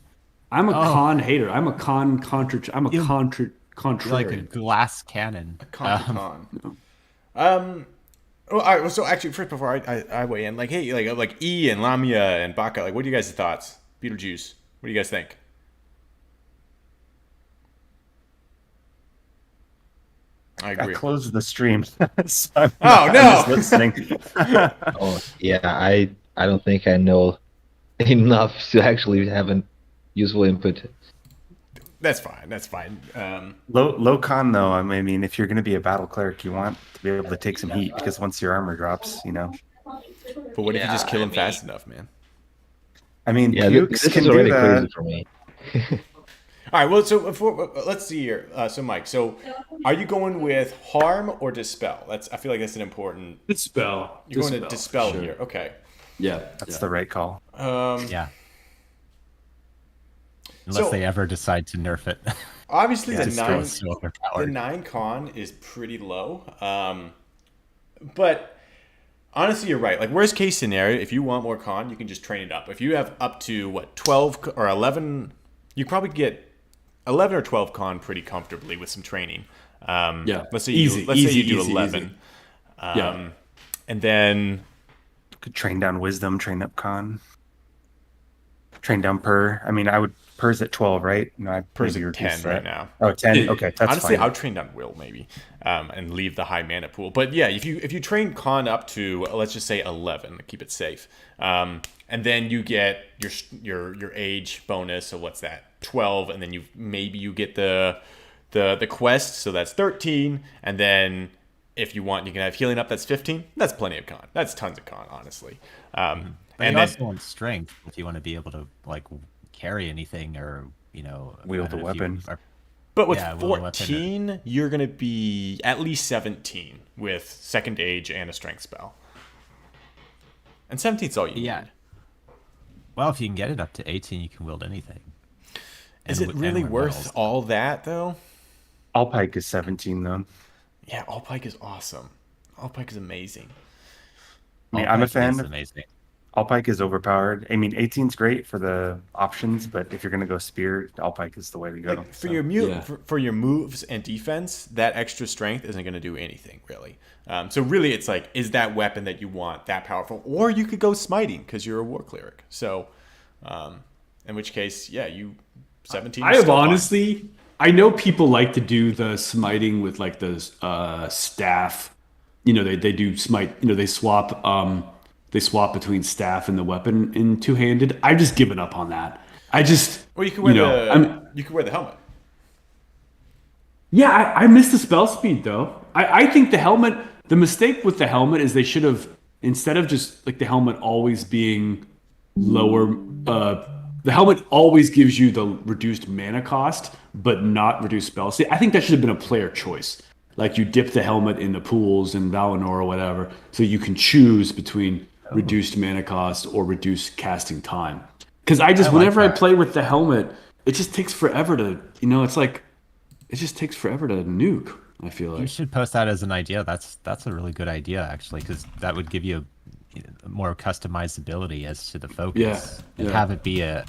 I'm a
Oh.
con hater. I'm a contrarian.
You're like a glass cannon.
Con. Well, all right. So actually, first before I weigh in, like, hey, like E and Lamia and Baka, like, what are you guys' thoughts? Beetlejuice, what do you guys think? I
I
agree.
closed the stream. So I'm
Oh,
not-
no!
I'm just listening.
Oh yeah, I don't think I know enough to actually have a useful input.
That's fine.
Low con though. I mean, if you're going to be a battle cleric, you want to be able to take some heat because once your armor drops, you know.
But what if you just kill him fast enough, man?
I mean,
Yeah,
pukes
this
can
is
do
already
that.
crazy for me.
All right. Well, so let's see here. So Mike, so are you going with harm or dispel? I feel like that's an important.
Dispel.
You're going to dispel
sure.
here. Okay.
Yeah.
That's
yeah.
the right call.
Yeah. Unless
So-
they ever decide to nerf it.
Obviously,
Yeah,
the
it's
nine,
so
the
overpowered.
9 con is pretty low. But honestly, you're right. Like worst case scenario, if you want more con, you can just train it up. If you have up to what 12 or 11, you probably get 11 or 12 con pretty comfortably with some training.
Yeah.
Let's say
Easy,
let's say you
easy,
do
easy,
11.
easy. Yeah.
And then
Could train down wisdom, train up con, train down per. I mean, I would per's at 12, right? No, I
Per's
maybe
at
reduce
10
that.
right now.
Oh, 10. Okay, that's
honestly,
fine.
I would train down will maybe, and leave the high mana pool. But yeah, if you train con up to let's just say 11, keep it safe, and then you get your age bonus. So what's that? 12, and then you get the quest. So that's 13, and then if you want, you can have healing up. That's 15. That's plenty of con. That's tons of con, honestly.
But
And
you
then
also want strength if you want to be able to like carry anything or
Wield
I don't
a
know if you
weapon.
are-
But with
Yeah, will a weapon-
14, you're going to be at least 17 with second age and a strength spell. And 17's all you
Yeah.
need.
Well, if you can get it up to 18, you can wield anything.
Is
And
it
wi-
really
and
worth
metals.
all that, though?
Alpike is 17 though.
Yeah, All Pike is awesome. All Pike is amazing.
I mean,
All
I'm a
pike
fan
is
of
amazing.
Alpike is overpowered. I mean, 18's great for the options, but if you're gonna go spear, Alpike is the way to go.
Like, for
So,
Yeah.
for your moves and defense, that extra strength isn't going to do anything, really. So really, it's like, is that weapon that you want that powerful? Or you could go smiting because you're a war cleric. So in which case, yeah, 17
I
is
have
still fine.
honestly, I know people like to do the smiting with like the staff. They do smite. They swap between staff and the weapon in two-handed. I've just given up on that. I just,
Or you could wear
I'm,
you could wear the helmet.
yeah, I missed the spell speed though. I think the mistake with the helmet is they should have, instead of just like the helmet always being lower, the helmet always gives you the reduced mana cost, but not reduced spell speed. I think that should have been a player choice. Like you dip the helmet in the pools in Valinor or whatever, so you can choose between reduced mana cost or reduced casting time. Because whenever I play with the helmet, it just takes forever to, it's like, it just takes forever to nuke. I feel
You
like.
should post that as an idea. That's a really good idea actually, because that would give you more customizability as to the focus.
Yeah,
And
yeah.
have it be a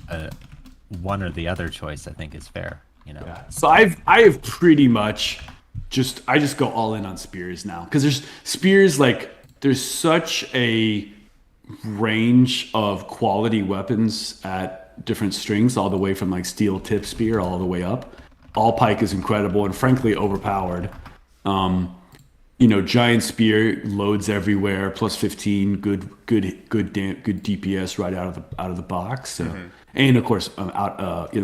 one or the other choice. I think is fair.
So I have pretty much I just go all in on spears now because there's spears, like there's such a range of quality weapons at different strings, all the way from like steel tip spear all the way up. All pike is incredible and frankly overpowered. Giant spear loads everywhere, plus 15, good DPS right out of the box. So, and of course,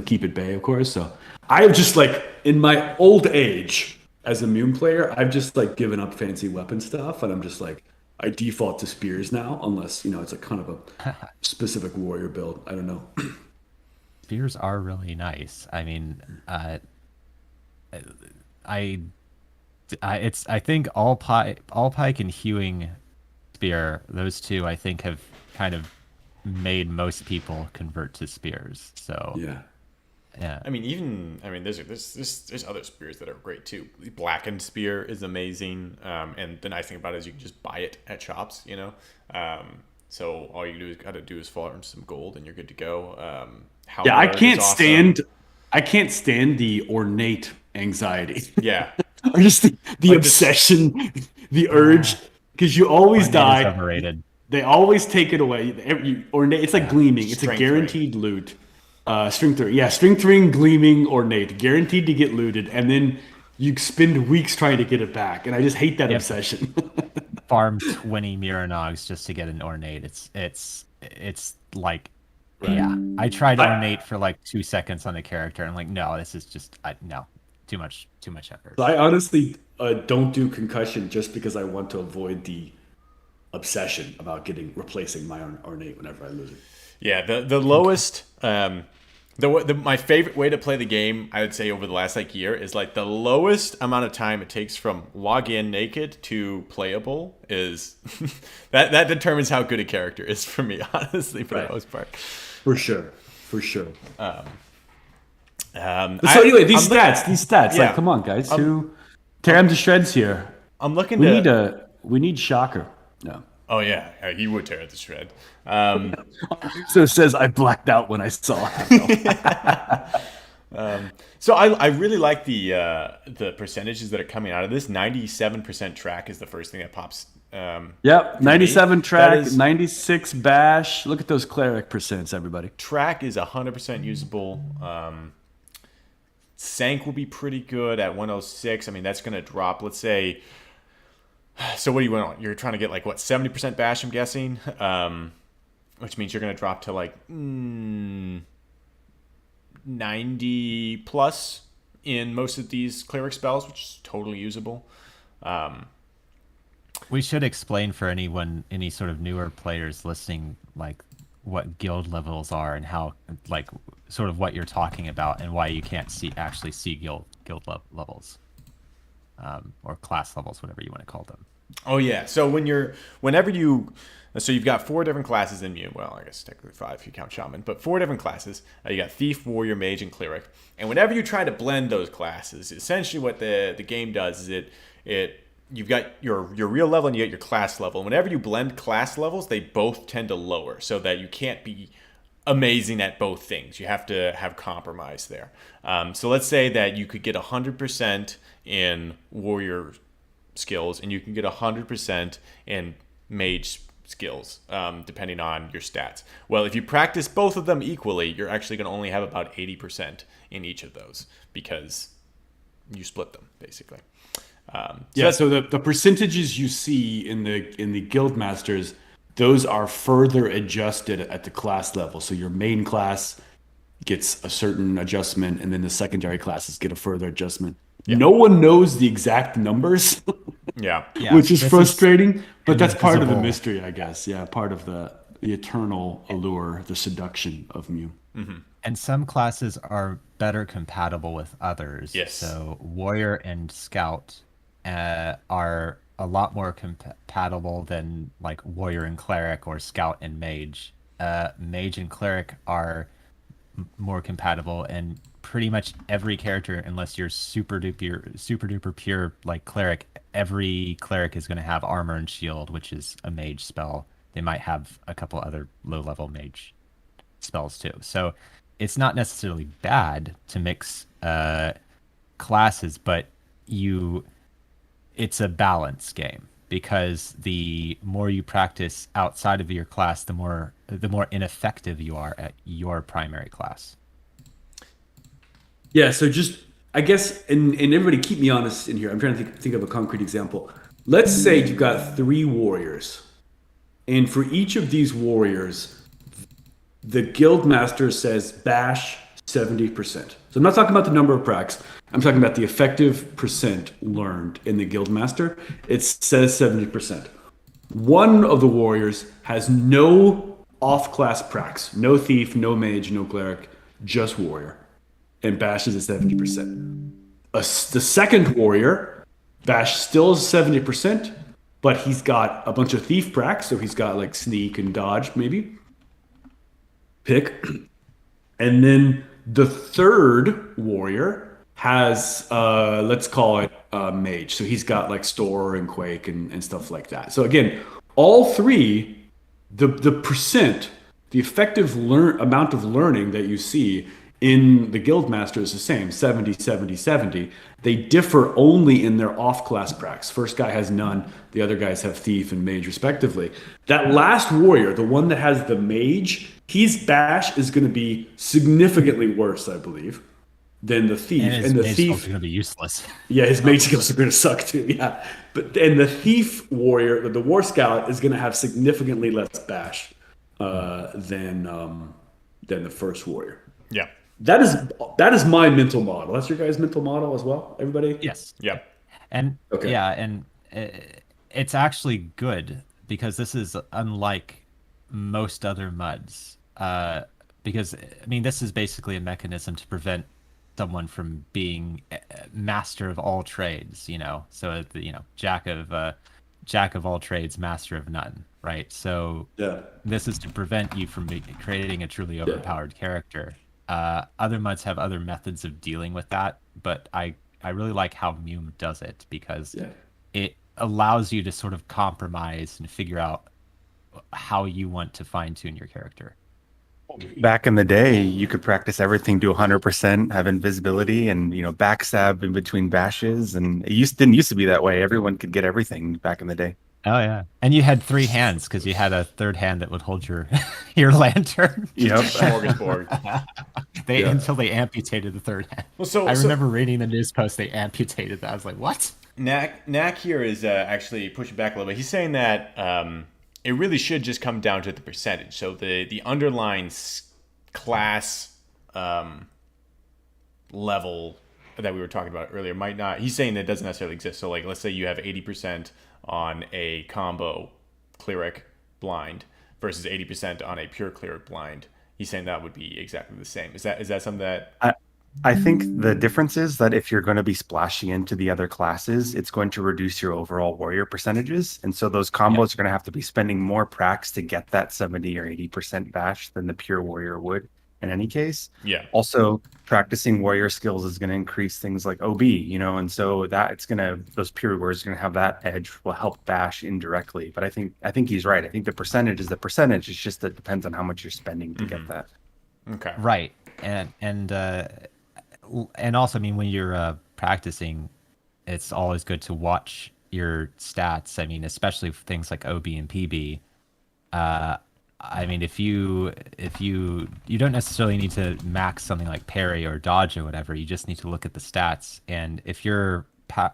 keep at bay, of course. So, I've just like in my old age as a MUME player, I've just like given up fancy weapon stuff, and I'm just like I default to spears now, unless it's a kind of a specific warrior build. I don't know.
Spears are really nice. I mean, I think all pike and hewing spear, those two I think have kind of made most people convert to spears. So
Yeah.
yeah.
I mean, there's other spears that are great too. The blackened spear is amazing, and the nice thing about it is you can just buy it at shops. So all you gotta do is farm some gold, and you're good to go.
Yeah, I
Halberd is
can't
awesome.
stand. I can't stand the ornate anxiety.
Yeah,
Or just the
Like
obsession, the urge, because you always
Ornate is
die.
overrated.
They always take it away. Ornate, it's like gleaming. It's a
Strength
guaranteed loot. String 3. Yeah, string 3 gleaming ornate, guaranteed to get looted, and then you spend weeks trying to get it back. And I just hate that obsession.
Farm 20 Miranogs just to get an ornate. It's like, yeah. I tried ornate for like 2 seconds on the character. I'm like, no, this is just no, too much effort.
I honestly don't do concussion just because I want to avoid the obsession about replacing my ornate whenever I lose it.
yeah. The lowest My favorite way to play the game, I would say, over the last like year is like the lowest amount of time it takes from log in naked to playable is that determines how good a character is for me, honestly, for the most part.
For sure. So
So
anyway, these stats,
Yeah.
like, come on, guys, who tear them to shreds here?
I'm looking
We need Shocker. No.
Oh yeah, he would tear it to shred.
So it says I blacked out when I saw it.
So I really like the percentages that are coming out of this. 97% track is the first thing that pops.
Yep, 97 track,
That is-
96 bash. Look at those cleric percents, everybody.
Track is 100% usable. Sank will be pretty good at 106. I mean, that's going to drop. Let's say. So what do you want? You're trying to get like what 70% bash, I'm guessing, which means you're going to drop to like 90 plus in most of these cleric spells, which is totally usable.
We should explain for any sort of newer players listening, like what guild levels are and how, like, sort of what you're talking about and why you can't actually see guild levels, or class levels, whatever you want to call them.
Oh yeah. So so you've got 4 different classes in MUME. Well, I guess technically 5 if you count Shaman, but 4 different classes. You got Thief, Warrior, Mage, and Cleric. And whenever you try to blend those classes, essentially what the game does is you've got your real level and you get your class level. And whenever you blend class levels, they both tend to lower, so that you can't be amazing at both things. You have to have compromise there. So let's say that you could get 100% in Warrior skills and you can get 100% in Mage skills, depending on your stats. Well, if you practice both of them equally, you're actually going to only have about 80% in each of those because you split them, basically.
So the percentages you see in the guild masters, those are further adjusted at the class level. So your main class gets a certain adjustment, and then the secondary classes get a further adjustment. Yeah. No one knows the exact numbers,
yeah,
which is frustrating, but that's part of the mystery, I guess. Yeah, part of the eternal allure, the seduction of MUME.
Mm-hmm.
And some classes are better compatible with others.
Yes.
So Warrior and Scout are a lot more compatible than like Warrior and Cleric or Scout and Mage. Mage and Cleric are more compatible, and pretty much every character, unless you're super duper pure like Cleric, every Cleric is going to have Armor and Shield, which is a Mage spell. They might have a couple other low-level Mage spells too. So it's not necessarily bad to mix classes, but it's a balance game, because the more you practice outside of your class, the more ineffective you are at your primary class.
Yeah, so just, I guess, and everybody keep me honest in here. I'm trying to think of a concrete example. Let's say you've got 3 warriors, and for each of these warriors, the guild master says bash 70%. So I'm not talking about the number of pracs. I'm talking about the effective percent learned in the guild master. It says 70%. One of the warriors has no off-class pracs, no thief, no mage, no cleric, just warrior, and bash is at 70%. The second warrior, bash still is 70%, but he's got a bunch of thief pracs, so he's got like sneak and dodge, maybe. Pick. And then the third warrior has, let's call it mage. So he's got like store and quake and stuff like that. So again, all 3, the percent, the effective amount of learning that you see in the guild master is the same, 70, 70, 70. They differ only in their off-class pracs. First guy has none. The other guys have thief and mage respectively. That last warrior, the one that has the mage, his bash is going to be significantly worse, I believe, than the thief.
And
the
thief is going to be useless.
Yeah, his mage skills are going to suck too. Yeah, and the thief warrior, the war scout, is going to have significantly less bash than the first warrior.
Yeah.
That is my mental model. That's your guys' mental model as well, everybody?
Yes.
Yep.
And
Okay.
yeah, and it's actually good, because this is unlike most other MUDs, because I mean this is basically a mechanism to prevent someone from being master of all trades, you know. So you know, jack of all trades, master of none, right? So
Yeah.
this is to prevent you from creating a truly overpowered character. Other mods have other methods of dealing with that, but I really like how MUME does it because
Yeah.
it allows you to sort of compromise and figure out how you want to fine tune your character.
Back in the day, you could practice everything to 100%, have invisibility, and backstab in between bashes. And didn't used to be that way. Everyone could get everything back in the day.
Oh yeah, and you had three hands because you had a third hand that would hold your your lantern.
Yep.
Smorgasbord.
Until they amputated the third hand.
Well,
I remember reading the news post they amputated that. I was like, what?
Knack here is actually pushing back a little bit. He's saying that it really should just come down to the percentage. So the underlying class level that we were talking about earlier might not. He's saying that it doesn't necessarily exist. So like, let's say you have 80% on a combo cleric blind versus 80% on a pure cleric blind. He's saying that would be exactly the same. Is that something that?
I think the difference is that if you're going to be splashing into the other classes, it's going to reduce your overall warrior percentages. And so those combos are going to have to be spending more pracs to get that 70 or 80% bash than the pure warrior would in any case.
Yeah.
Also, practicing warrior skills is going to increase things like OB, and so that those pure warriors are going to have that edge will help bash indirectly. But I think he's right. I think the percentage is the percentage. It's just that it depends on how much you're spending to get that.
Okay.
Right. And also, I mean, when you're practicing, it's always good to watch your stats. I mean, especially for things like OB and PB. I mean, if you don't necessarily need to max something like parry or dodge or whatever. You just need to look at the stats. And if you're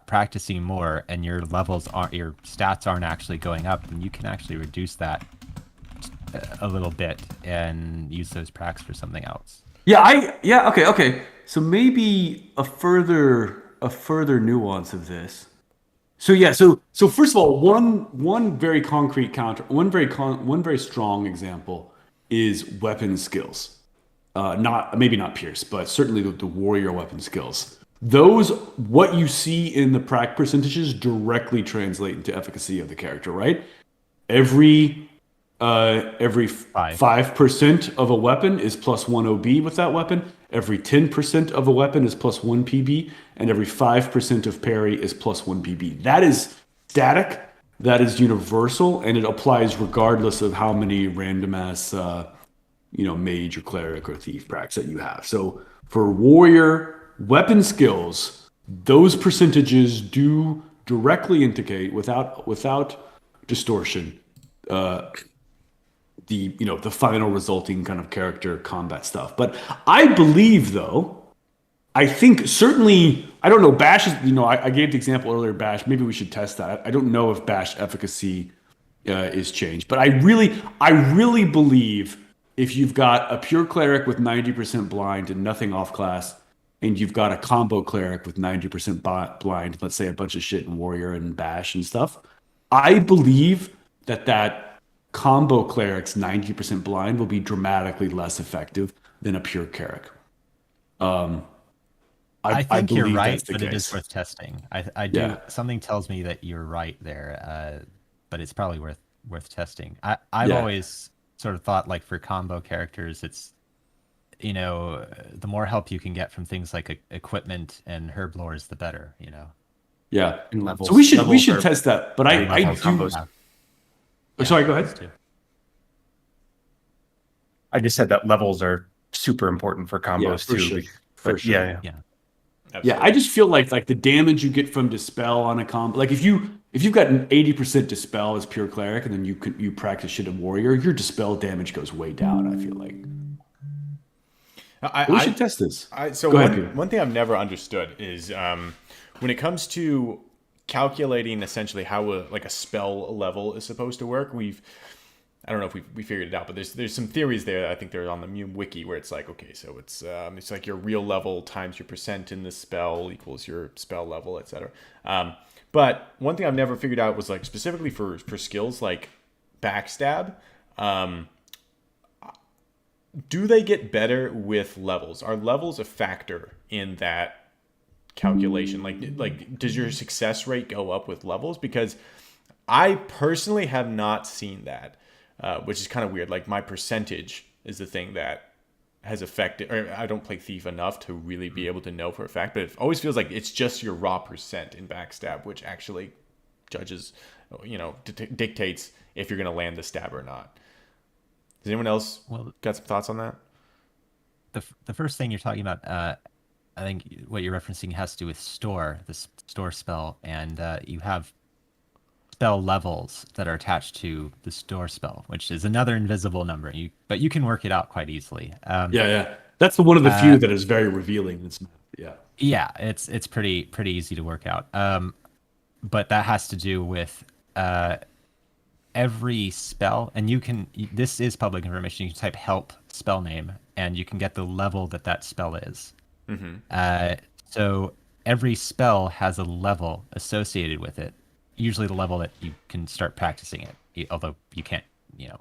practicing more and your stats aren't actually going up, then you can actually reduce that a little bit and use those pracs for something else.
Okay. So maybe a further nuance of this. So first of all, one very concrete counter, one very strong example is weapon skills. Maybe not Pierce, but certainly the warrior weapon skills. Those, what you see in the prac percentages directly translate into efficacy of the character, right? Every 5% of a weapon is plus 1 OB with that weapon. Every 10% of a weapon is plus 1 PB, and every 5% of parry is plus 1 PB. That is static, that is universal, and it applies regardless of how many random ass, mage or cleric or thief pracs that you have. So for warrior weapon skills, those percentages do directly indicate without distortion the final resulting kind of character combat stuff. But I believe, though, I think certainly, I don't know, Bash is, I gave the example earlier, Bash, maybe we should test that. I don't know if Bash efficacy is changed, but I really believe if you've got a pure cleric with 90% blind and nothing off class, and you've got a combo cleric with 90% blind, let's say a bunch of shit in warrior and Bash and stuff, I believe that combo cleric's 90% blind will be dramatically less effective than a pure cleric.
I think you're right, but
case.
it is worth testing. I do. Yeah. Something tells me that you're right there, but it's probably worth testing. I've always sort of thought like for combo characters, it's the more help you can get from things like equipment and herb lores, the better.
Yeah.
And levels,
so we should test that, but I do.
Combos.
Sorry, go ahead.
I just said that levels are super important for combos too.
Sure. For sure.
Yeah.
Absolutely.
Yeah, I just feel like the damage you get from dispel on a combo, like if you've got an 80% dispel as pure cleric and then you practice shit at warrior, your dispel damage goes way down. I feel like we should test this.
One thing I've never understood is when it comes to calculating essentially how a spell level is supposed to work. I don't know if we figured it out, but there's some theories there. I think they're on the MUME wiki where it's like, okay, so it's like your real level times your percent in the spell equals your spell level, etc. But one thing I've never figured out was like specifically for skills like backstab. do they get better with levels? Are levels a factor in that calculation? Like does your success rate go up with levels? Because I personally have not seen that, which is kind of weird. Like my percentage is the thing that has affected, or I don't play Thief enough to really be able to know for a fact, but it always feels like it's just your raw percent in backstab, which actually judges, dictates if you're going to land the stab or not. Does anyone else got some thoughts on that?
The first thing you're talking about, I think what you're referencing has to do with store, the store spell, and you have spell levels that are attached to the store spell, which is another invisible number. But you can work it out quite easily.
Yeah. That's one of the few that is very revealing.
Yeah, it's pretty easy to work out. But that has to do with every spell, and this is public information. You can type help spell name, and you can get the level that spell is. So every spell has a level associated with it. Usually the level that you can start practicing it, although you can't,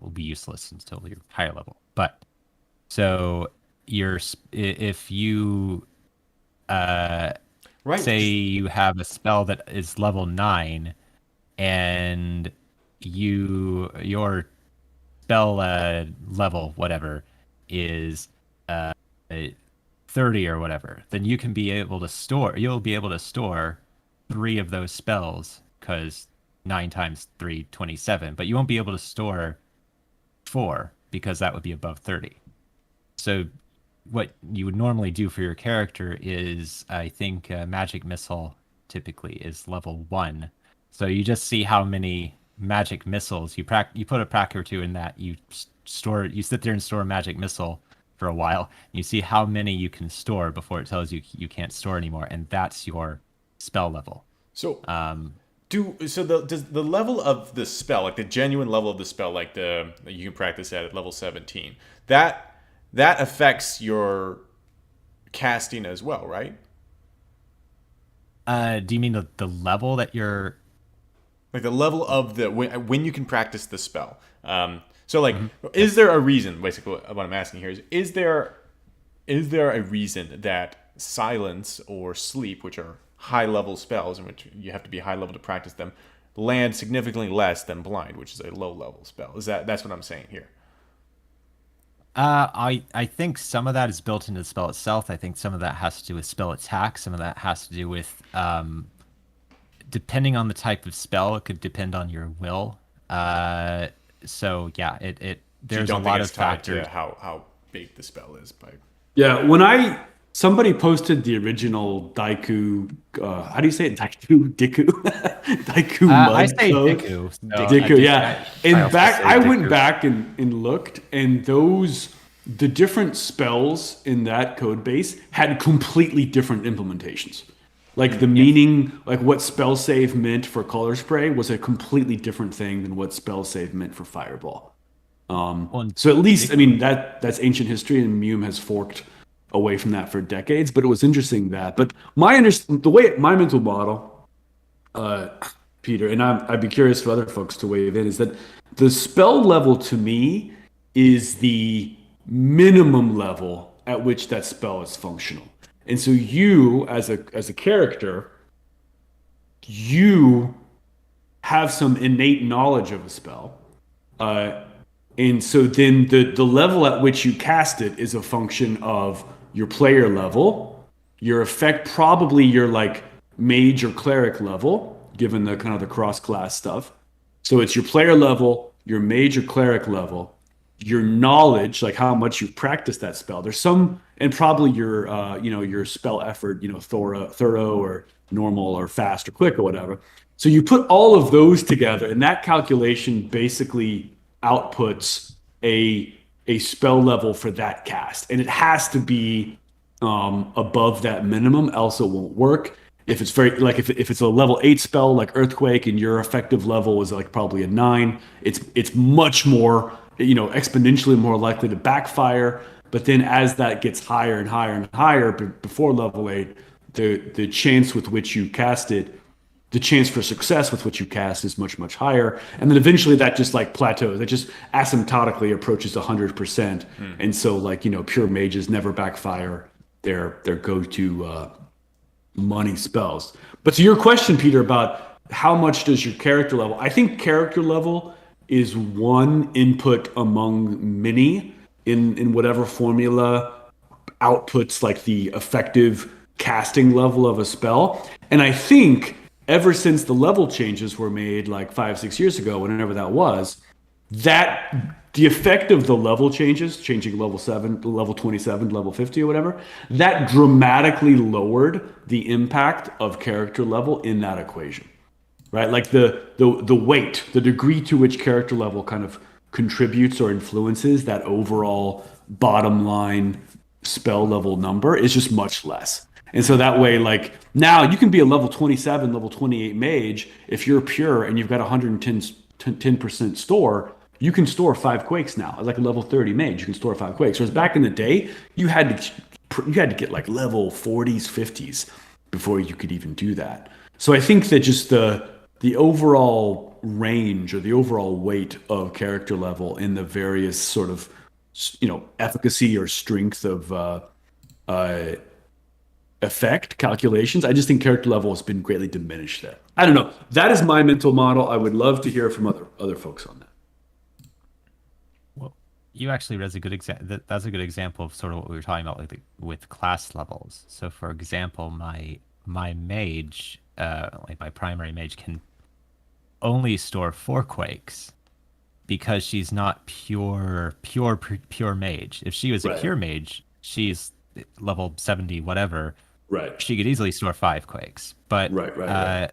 will be useless until you're higher level. But so if you say you have a spell that is level 9 and your spell level whatever is 30 or whatever, then you'll be able to store 3 of those spells, because 9 times 3, 27, but you won't be able to store 4 because that would be above 30. So what you would normally do for your character is, I think magic missile typically is level 1. So you just see how many magic missiles you put a prac or 2 in that, you sit there and store a magic missile for a while. You see how many you can store before it tells you you can't store anymore, and that's your spell level.
So does the level of the spell, like the genuine level of the spell, like you can practice at level 17, that affects your casting as well, right?
Do you mean the level that you're,
like the level of when you can practice the spell? Is there a reason? Basically, what I'm asking here is there a reason that silence or sleep, which are high level spells in which you have to be high level to practice them, land significantly less than blind, which is a low level spell? That's what I'm saying here?
I think some of that is built into the spell itself. I think some of that has to do with spell attack. Some of that has to do with depending on the type of spell, it could depend on your will. So yeah, there's a lot of factors.
How big the spell is by.
Yeah, when somebody posted the original Daiku, how do you say it? Diku Daiku mud
I say
code.
Diku. So
Diku, yeah. I went
Diku.
back and looked, and the different spells in that code base had completely different implementations. Like the meaning, like what spell save meant for color spray was a completely different thing than what spell save meant for fireball. So at least, I mean, that's ancient history, and MUME has forked away from that for decades. But it was interesting that. But my mental model, Peter, and I'd be curious for other folks to weigh in, is that the spell level to me is the minimum level at which that spell is functional. And so you, as a character, you have some innate knowledge of a spell. And so then the level at which you cast it is a function of your player level, your effect, probably your like mage or cleric level, given the kind of the cross-class stuff. So it's your player level, your mage or cleric level, your knowledge, like how much you've practiced that spell. There's some, and probably your spell effort, thorough or normal or fast or quick or whatever. So you put all of those together, and that calculation basically outputs a spell level for that cast, and it has to be above that minimum, else it won't work. If it's if it's a level 8 spell like Earthquake and your effective level is like probably a 9, it's much more, exponentially more likely to backfire. But then as that gets higher and higher and higher before level 8, the chance with which you cast it the chance for success with what you cast is much, much higher. And then eventually that just like plateaus. It just asymptotically approaches 100%. And so like, pure mages never backfire their go-to money spells. But to your question, Peter, about how much does your character level, I think character level is one input among many in whatever formula outputs like the effective casting level of a spell. And I think ever since the level changes were made like 5-6 years ago, whenever that was, that the effect of the level changes, changing level 7 to level 27 to level 50 or whatever, that dramatically lowered the impact of character level in that equation, right? Like the weight, the degree to which character level kind of contributes or influences that overall bottom line spell level number is just much less. And so that way, like now you can be a level 27, level 28 mage. If you're pure and you've got 110% store, you can store 5 quakes now. Like a level 30 mage, you can store 5 quakes. Whereas back in the day, you had to get like level 40s, 50s before you could even do that. So I think that just the overall range or the overall weight of character level in the various sort of efficacy or strength of effect calculations, I just think character level has been greatly diminished there. I don't know. That is my mental model. I would love to hear from other folks on that.
Well, you actually raised a good that's a good example of sort of what we were talking about with class levels. So for example, my mage, like my primary mage, can only store 4 quakes because she's not pure mage. If she was a pure mage, she's level 70 whatever.
Right.
She could easily store 5 quakes. But
right.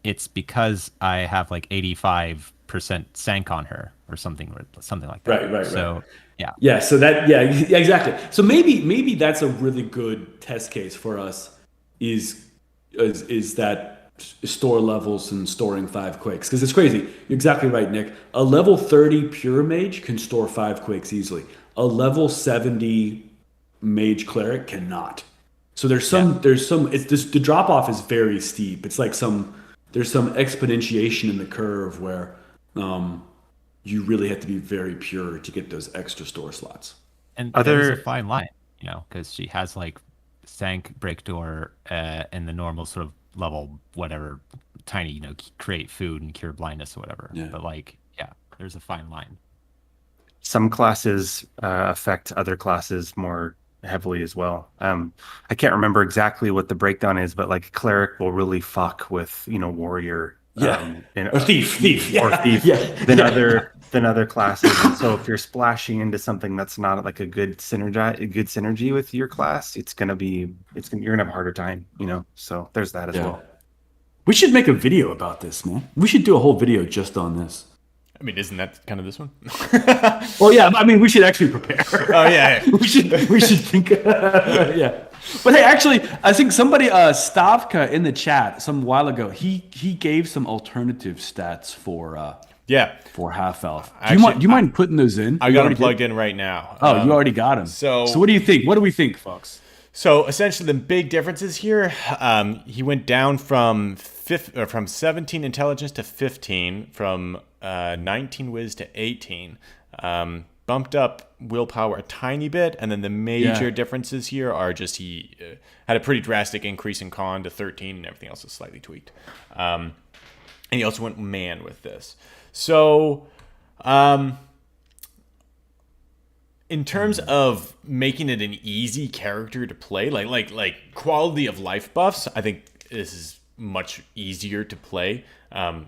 It's because I have like 85% sank on her or something like that.
Right.
So yeah.
Yeah. So exactly. So maybe that's a really good test case for us is that store levels and storing 5 quakes, because it's crazy. You're exactly right, Nick. A level 30 pure mage can store 5 quakes easily. A level 70 mage cleric cannot. So there's some the drop off is very steep. It's like there's some exponentiation in the curve where you really have to be very pure to get those extra store slots.
And there's a fine line, because she has like sank, breakdoor, and the normal sort of level whatever tiny, create food and cure blindness or whatever.
Yeah.
But there's a fine line.
Some classes affect other classes more heavily as well. I can't remember exactly what the breakdown is, but like cleric will really fuck with warrior,
or thief,
than other classes. And so if you're splashing into something that's not like a good synergy with your class, you're gonna have a harder time. So there's that as well.
We should make a video about this, man. We should do a whole video just on this.
I mean, isn't that kind of this one?
Well, yeah. I mean, we should actually prepare.
Oh yeah.
we should think. Yeah. But hey, actually, I think somebody, Stavka in the chat some while ago, he gave some alternative stats for half elf. Do you mind putting those in?
I got them plugged in right now.
Oh, you already got them. So what do you think? What do we think, folks?
So essentially, the big differences here, he went down from 17 intelligence to 15, from 19 whiz to 18. Bumped up willpower a tiny bit, and then the major differences here are just he had a pretty drastic increase in con to 13, and everything else is slightly tweaked. And he also went man with this. So, in terms of making it an easy character to play, like quality of life buffs, I think this is much easier to play.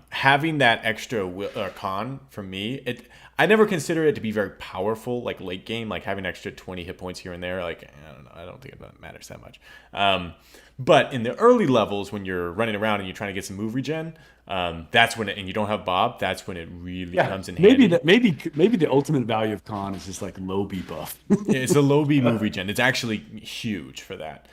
Having that extra con for me, I never consider it to be very powerful, like late game, like having extra 20 hit points here and there. Like, I don't know, I don't think it matters that much. But in the early levels, when you're running around and you're trying to get some move regen, that's when and you don't have Bob, that's when it really comes in handy.
Maybe the ultimate value of con is just like low B buff.
It's a low B move regen. It's actually huge for that.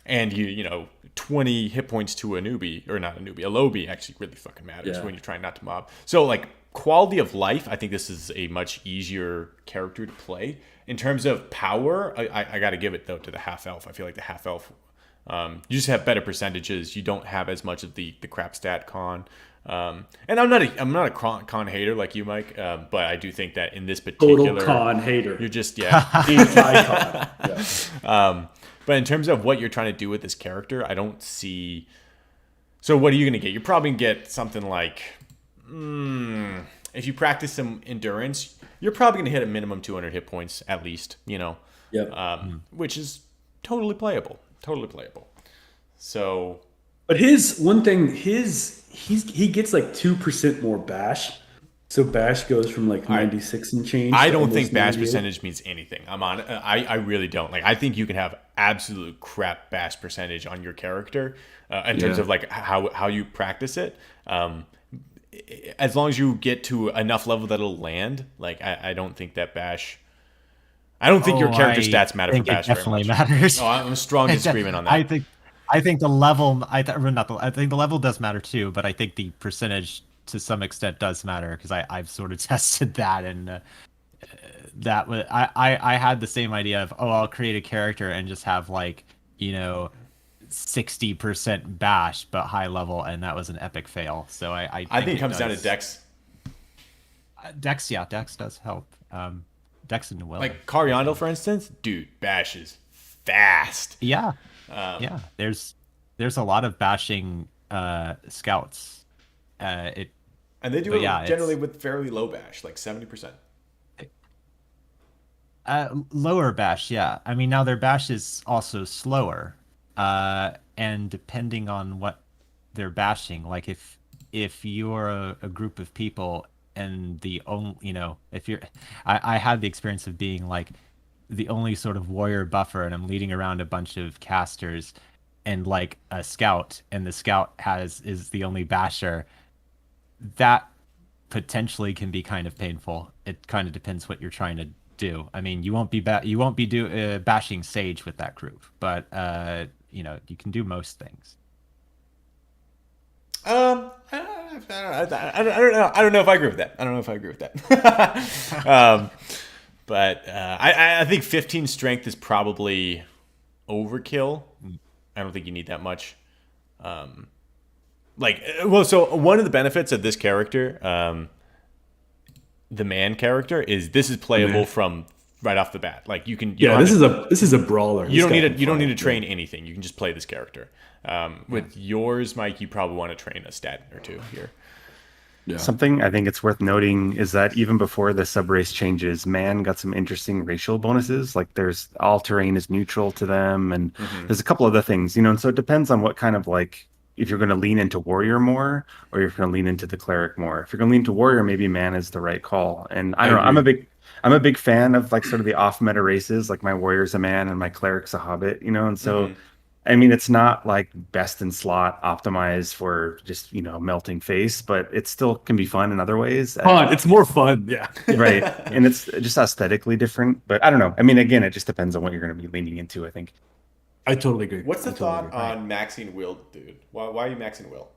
And you 20 hit points to a newbie, or not a newbie, a low B actually really fucking matters when you're trying not to mob. So like quality of life, I think this is a much easier character to play. In terms of power, I got to give it though to the half elf. I feel like the half elf You just have better percentages. You don't have as much of the crap stat con. And I'm not a con hater like you, Mike, but I do think that in this particular
Total con hater.
you're just
Anti-con. Yeah.
But in terms of what you're trying to do with this character, I don't see. So what are you going to get? You're probably going to get something like, if you practice some endurance, you're probably going to hit a minimum 200 hit points at least. Which is totally playable. Totally playable. So.
But he gets like 2% more bash. So bash goes from like 96 and change.
I don't think bash percentage means anything. I really don't. Like, I think you can have absolute crap bash percentage on your character in terms of like how you practice it. As long as you get to enough level that it'll land. Like, I don't think that bash. I don't think your character stats matter for bash.
It definitely
very much.
matters.
Oh, I'm a strong disagreement on that.
I think the level. I think the level does matter too, but I think the percentage to some extent does matter because I've sort of tested that, and that was I had the same idea of I'll create a character and just have like 60% bash but high level, and that was an epic fail. So I think
it comes down to dex.
Dex does help. Dex and will.
Like Cariandel, for instance, dude, bash is fast.
Yeah. There's a lot of bashing scouts. And
they do it generally with fairly low bash, like 70%.
Lower bash, yeah. I mean, now their bash is also slower, and depending on what they're bashing, like if you're a group of people and the only, if you're, I had the experience of being like the only sort of warrior buffer, and I'm leading around a bunch of casters and like a scout, and the scout is the only basher. That potentially can be kind of painful. It kind of depends what you're trying to do. I mean, you won't be bashing Sage with that group, but you can do most things.
I don't know if I agree with that. But I think 15 strength is probably overkill. I don't think you need that much. So one of the benefits of this character, the man character, is this is playable from right off the bat. Like you can.
This is a brawler.
You don't need to train anything. You can just play this character. With yours, Mike, you probably want to train a stat or two here.
Yeah.
Something I think it's worth noting is that even before the subrace changes, man got some interesting racial bonuses. Like there's all terrain is neutral to them, and there's a couple other things, and so it depends on what kind of like if you're going to lean into warrior more or if you're going to lean into the cleric more. If you're going to lean to warrior, maybe man is the right call. And I don't know, I'm a big fan of like sort of the off meta races. Like my warrior's a man and my cleric's a hobbit, and so. I mean, it's not like best in slot optimized for just, melting face, but it still can be fun in other ways.
It's more fun. Yeah.
Right. And it's just aesthetically different, but I don't know. I mean, again, it just depends on what you're going to be leaning into, I think.
I totally agree.
What's the thought on maxing will, dude? Why are you maxing will?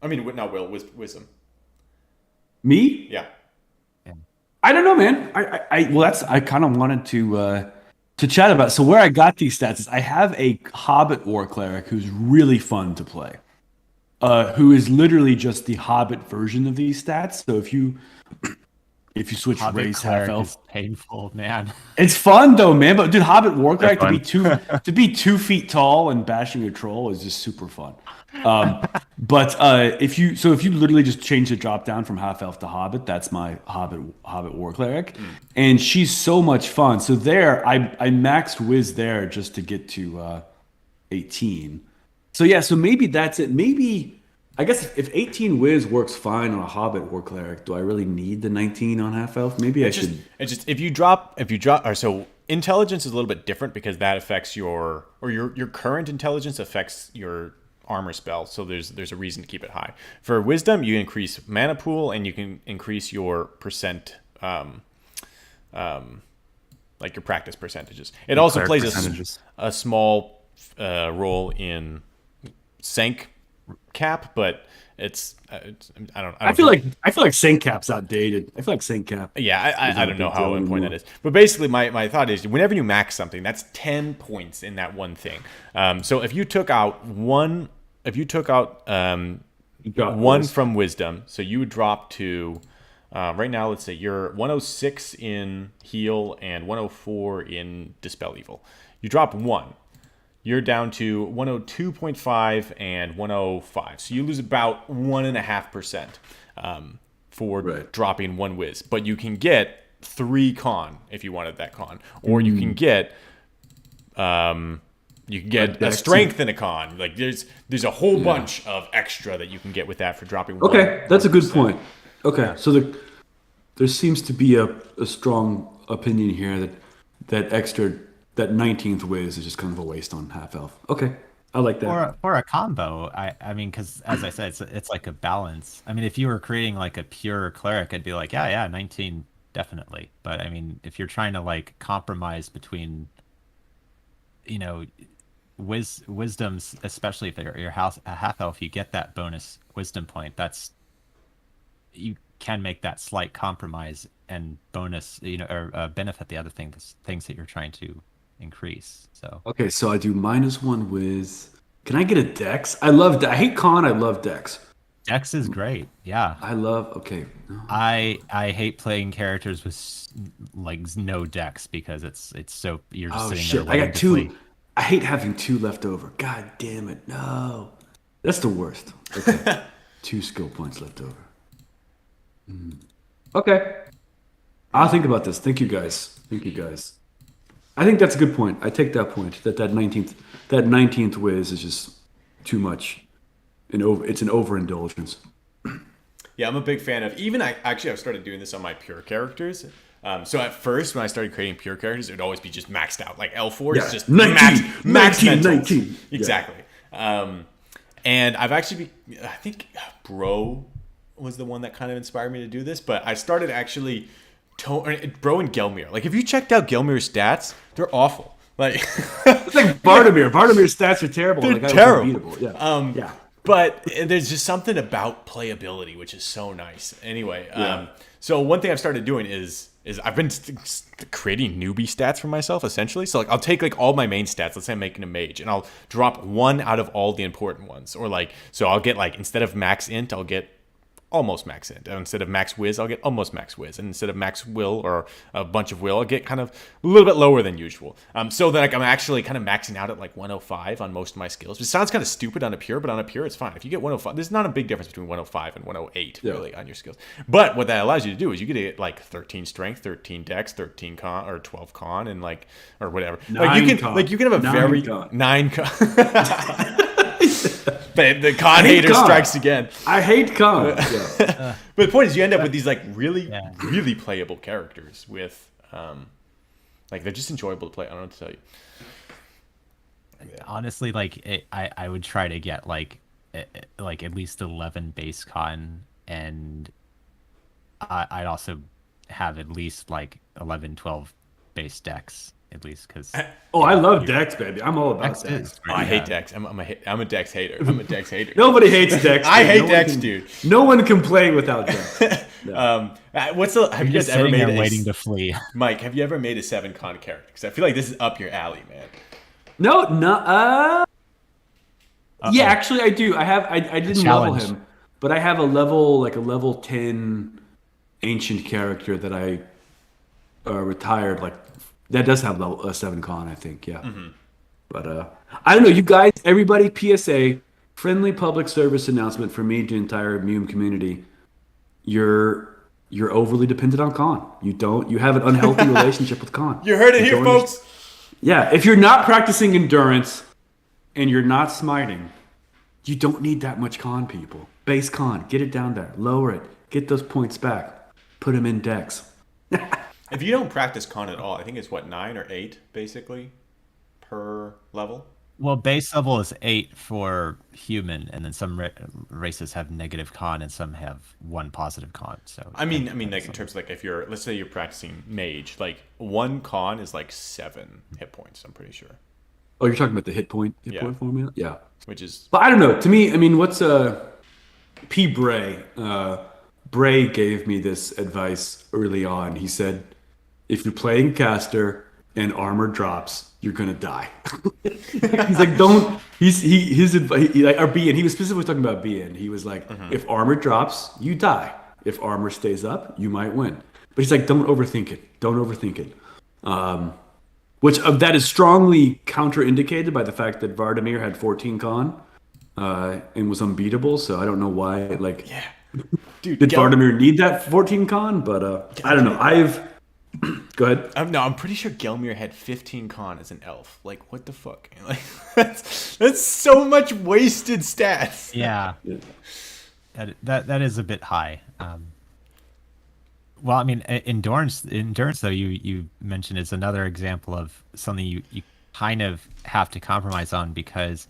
I mean, not will, wisdom.
Me?
Yeah.
I don't know, man. I kind of wanted to chat about. So where I got these stats is I have a Hobbit War Cleric who's really fun to play, who is literally just the Hobbit version of these stats. So if you switch
Hobbit
race half elf,
is painful, man.
it's fun though, man. But dude, Hobbit War Cleric to be 2 feet tall and bashing a troll is just super fun. But if you literally just change the drop down from half elf to hobbit, that's my hobbit war cleric, and she's so much fun. So there, I maxed Wiz there just to get to 18. So yeah, so maybe that's it. Maybe I guess if 18 Wiz works fine on a hobbit war cleric, do I really need the 19 on half elf? Maybe I should.
It's just if you drop. So intelligence is a little bit different because that affects your current intelligence affects your armor spell, so there's a reason to keep it high. For wisdom, you increase mana pool and you can increase your percent, like your practice percentages. It also plays a small role in sank cap, but I don't.
I feel like Saint Cap's outdated. I feel like Saint Cap.
Yeah, I don't know
big
how
deal
important
anymore.
that is. But basically, my thought is whenever you max something, that's 10 points in that one thing. So if you took out one
got
one
this.
from wisdom, so you would drop to right now, let's say you're 106 in heal and 104 in dispel evil. You drop one. You're down to 102.5 and 105. So you lose about 1.5% for dropping one whiz. But you can get 3 con if you wanted that con. Or you can get a strength and a con. Like there's a whole bunch of extra that you can get with that for dropping one.
Okay, that's a good point. Okay, so there seems to be a strong opinion here that extra that 19th whiz is just kind of a waste on half elf. Okay, I like that.
For a combo, I mean, because as I said, it's like a balance. I mean, if you were creating like a pure cleric, I'd be like, yeah, 19 definitely. But I mean, if you're trying to like compromise between, wisdoms, especially if you're a half elf, you get that bonus wisdom point. You can make that slight compromise and bonus, or benefit the other things that you're trying to increase. So
Okay, so I do -1 whiz. Can I get a dex? I hate con. I love dex.
Dex is great. Yeah.
Okay. No.
I hate playing characters with like no dex because it's so you're just
Oh
sitting
shit!
there
I
waiting
got
to
2.
flee.
I hate having 2 left over. God damn it! No, that's the worst. Okay, 2 skill points left over. Okay, I'll think about this. Thank you guys. I think that's a good point. I take that point. That 19th whiz is just too much. It's an overindulgence.
Yeah, I'm a big fan of I've started doing this on my pure characters. So at first, when I started creating pure characters, it would always be just maxed out. Like L4 is just
19,
max
19,
mentals.
19.
Exactly. And I've actually, I think Bro was the one that kind of inspired me to do this, but I started actually, Bro and Gelmir. Like if you checked out Gelmir's stats, they're awful. Like
It's like Bardomir. Bardomir's stats are terrible.
They're
Like, I was
terrible.
unbeatable. Yeah.
But there's just something about playability which is so nice. Anyway, so one thing I've started doing is I've been creating newbie stats for myself essentially. So like I'll take like all my main stats. Let's say I'm making a mage, and I'll drop 1 out of all the important ones. Or like so I'll get like instead of max int, I'll get almost max int. Instead of max whiz, I'll get almost max whiz. And instead of max will or a bunch of will, I'll get kind of a little bit lower than usual. So that like, I'm actually kind of maxing out at like 105 on most of my skills. Which sounds kind of stupid on a pure, but on a pure, it's fine. If you get 105, there's not a big difference between 105 and 108 really on your skills. But what that allows you to do is you get like 13 strength, 13 dex, 13 con, or 12 con, and like, or whatever. Like you can have a 9 con. The con hater strikes again.
I hate con. Yeah.
But the point is, you end up with these like really playable characters with, like they're just enjoyable to play. I don't know what to tell you.
Honestly, like I would try to get like at least 11 base con, and I'd also have at least like 11, 12 base dex. At least because
I love Dex, baby. I'm all about Dex.
I hate Dex. I'm a Dex hater. I'm a Dex hater.
Nobody hates Dex.
I hate Dex, dude.
No one can play without Dex.
Have you guys ever made
waiting to flee?
Mike, have you ever made a 7 con character? Because I feel like this is up your alley, man.
No. Yeah, actually, I do. I didn't level him, but I have a level 10 ancient character that I retired like. That does have a 7 con, I think, yeah. But I don't know, you guys, everybody, PSA, friendly public service announcement for me to the entire MUME community. You're overly dependent on con. You have an unhealthy relationship with con.
You heard it here, folks.
Yeah, if you're not practicing endurance and you're not smiting, you don't need that much con, people. Base con, get it down there, lower it, get those points back, put them in dex.
If you don't practice con at all, I think it's 9 or 8 basically per level.
Well, base level is 8 for human, and then some races have negative con and some have 1 positive con. So
I mean, like in terms of like if let's say you're practicing mage, like 1 con is like 7 hit points. I'm pretty sure.
Oh, you're talking about the hit point formula, yeah.
Which is,
but I don't know. To me, I mean, what's P. Bray. Bray gave me this advice early on. He said, if you're playing caster and armor drops, you're gonna die. He's like, don't. His advice, like, or BN. He was specifically talking about BN. He was like, if armor drops, you die. If armor stays up, you might win. But he's like, don't overthink it. Don't overthink it. Which that is strongly counterindicated by the fact that Vardamir had 14 con and was unbeatable. So I don't know why. Like,
Yeah. Dude,
did Vardamir need that 14 con? But I don't know. Go ahead.
I'm pretty sure Gelmir had 15 con as an elf. Like, what the fuck? Like, that's so much wasted stats.
Yeah. That is a bit high. Well, I mean, endurance though, you mentioned is another example of something you kind of have to compromise on, because